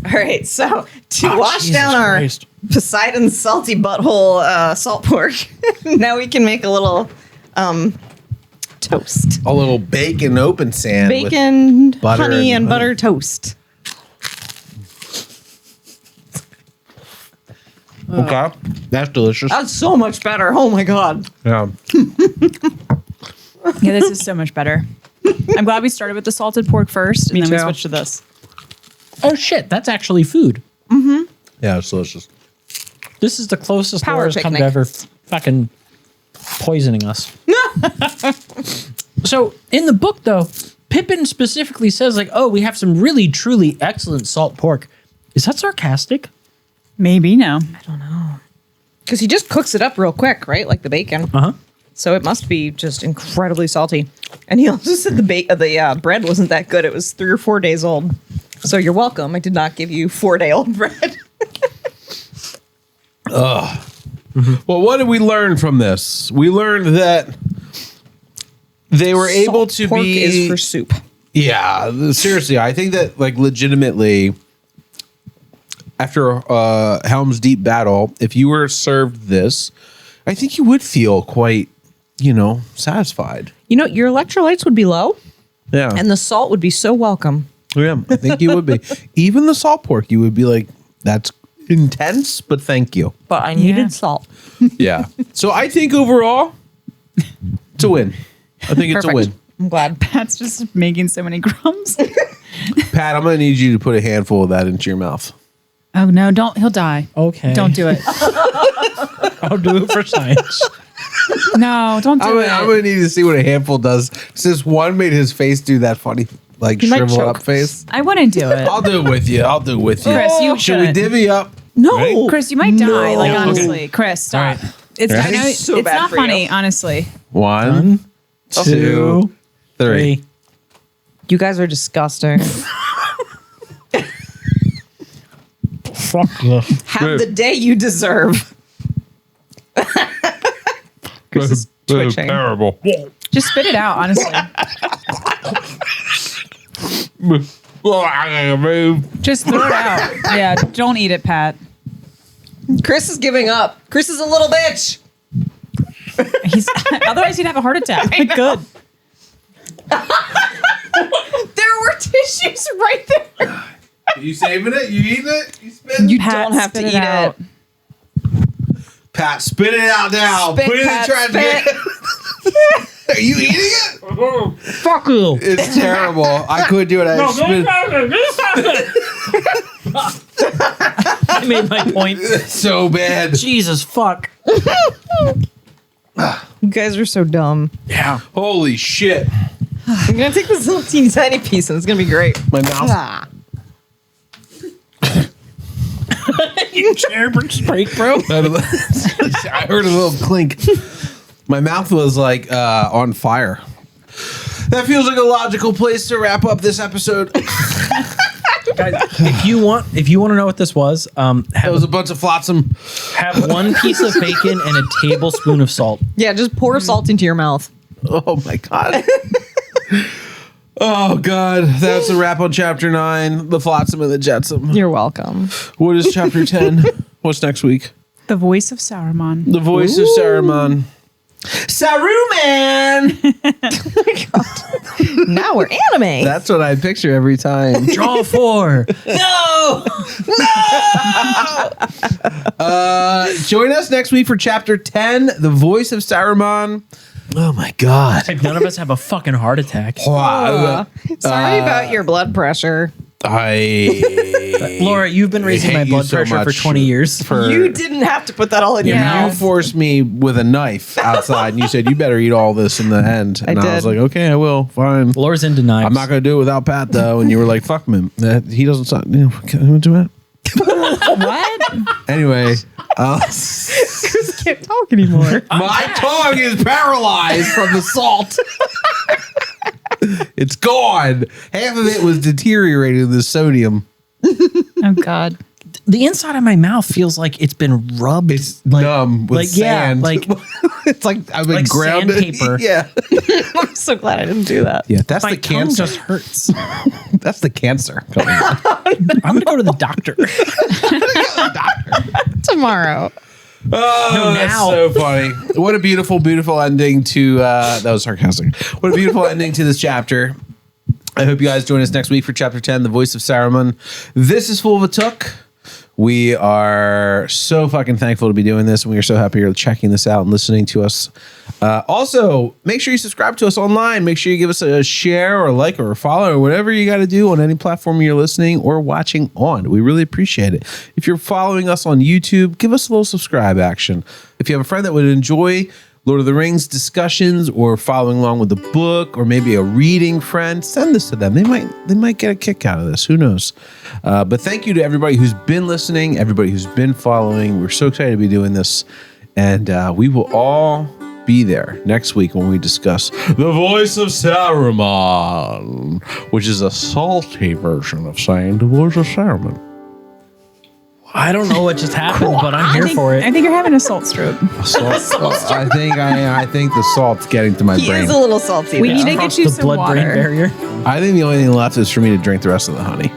All right, so to Oh, wash Jesus down our Christ. Poseidon's salty butthole salt pork, now we can make a little toast. A little bacon open sand. with- Bacon, butter honey, and and butter toast. Okay. That's delicious. That's so much better. Oh my God. Yeah. Yeah, this is so much better. I'm glad we started with the salted pork first, and then we too. switched to this. Oh shit, that's actually food. Yeah, it's delicious. This is the closest Power Laura's come to picnic. ever fucking poisoning us. So in the book, though, Pippin specifically says, like, oh, we have some really, truly excellent salt pork. Is that sarcastic? Maybe no. Because he just cooks it up real quick, right? Like the bacon. Uh-huh. So it must be just incredibly salty. And he also said the bread wasn't that good. It was 3 or 4 days old. So you're welcome. I did not give you 4-day-old bread. Well, what did we learn from this? We learned that they were able to pork be. is for soup. Yeah, seriously, I think that like legitimately, after Helm's Deep battle, if you were served this, I think you would feel quite, satisfied. You know, your electrolytes would be low Yeah, and the salt would be so welcome. yeah, I think you would be. Even the salt pork, you would be like, that's intense, but thank you. But I Yeah. needed salt. Yeah. So I think overall, it's a win. I think it's a win. I'm glad. Pat's just making so many crumbs. Pat, I'm gonna need you to put a handful of that into your mouth. Oh no, don't. He'll die. Okay. Don't do it. I'll do it for science. No, don't do it. I'm gonna need to see what a handful does. Since one made his face do that funny, like He might shrivel up choke. face. I wouldn't do it. I'll do it with you. I'll do it with you. Chris, you Should we shouldn't. divvy up? No. Right? Chris, you might die. Like No. honestly, Chris, stop. All right. It's I know It's so it's bad not for funny. you. Honestly, 1, 2, 3. You guys are disgusting. Fuck this. Have the day you deserve. Chris is twitching. Terrible. just spit it out. Honestly, just throw it out. Yeah, don't eat it, Pat. Chris is giving up. Chris is a little bitch. He's otherwise he'd have a heart attack. Like, good. There were tissues right there. You saving it? You eating it? You spitting? You Pat, don't have to spit eat out. it. Pat, spit it out now. Spit, Put it Pat, in the trash spit. can. Are you eating it? Fuck you. It's terrible. I could do it. I made my point. It's so bad. Jesus fuck. You guys are so dumb. Yeah. Holy shit. I'm gonna take this little teeny tiny piece and it's gonna be great. My mouth. Ah. You chair break, bro. I heard a little clink. My mouth was like on fire. That feels like a logical place to wrap up this episode. Guys, if you want to know what this was, That was a bunch of flotsam. have 1 piece of bacon and a tablespoon of salt. Yeah, just pour salt into your mouth. Oh my god. Oh god. That's a wrap on chapter 9, the Flotsam and the Jetsam. You're welcome. What is chapter 10? What's next week? The voice of Saruman. The voice of Saruman. Saruman! Now we're anime. That's what I picture every time. Draw 4. No! Join us next week for chapter 10, The Voice of Saruman. Oh my God. If none of us have a fucking heart attack. Wow. Sorry about your blood pressure. Laura, you've been raising hate my you blood so pressure for much 20 years. You didn't have to put that all in your You mouth. forced me with a knife outside and you said, you better eat all this in the end. And I was did. like, okay, I will. Fine. Laura's into knives. I'm not going to do it without Pat, though. And you were like, fuck him. He doesn't, can I do it? What? Anyway, Can't talk anymore. my tongue is paralyzed from the salt. It's gone. Half of it was deteriorated with the sodium. Oh God. The inside of my mouth feels like it's been rubbed. It's numb with sand. like it's like I've been like grounded. sandpaper. Yeah. I'm so glad I didn't do that. Yeah, that's my the tongue cancer. just hurts. That's the cancer. I'm gonna go to the doctor. Tomorrow. Oh, that's now. so funny. What a beautiful, beautiful ending to that was sarcastic. What a beautiful ending to this chapter. I hope you guys join us next week for chapter 10, The Voice of Saruman. This is Full of a Took. We are so fucking thankful to be doing this, and we are so happy you're checking this out and listening to us. Also, make sure you subscribe to us online. Make sure you give us a share or a like or a follow or whatever you got to do on any platform you're listening or watching on. We really appreciate it. If you're following us on YouTube, give us a little subscribe action. If you have a friend that would enjoy Lord of the Rings discussions or following along with the book or maybe a reading friend, send this to them. They might get a kick out of this. Who knows? But thank you to everybody who's been listening, everybody who's been following. We're so excited to be doing this. And we will all be there next week when we discuss The Voice of Saruman, which is a salty version of saying The Voice of Saruman. I don't know what just happened, but I'm here for I it. think you're having a salt stroke. I think the salt's getting to my He brain. is a little salty. We though. need to Across get you the some blood-brain water. barrier. I think the only thing left is for me to drink the rest of the honey.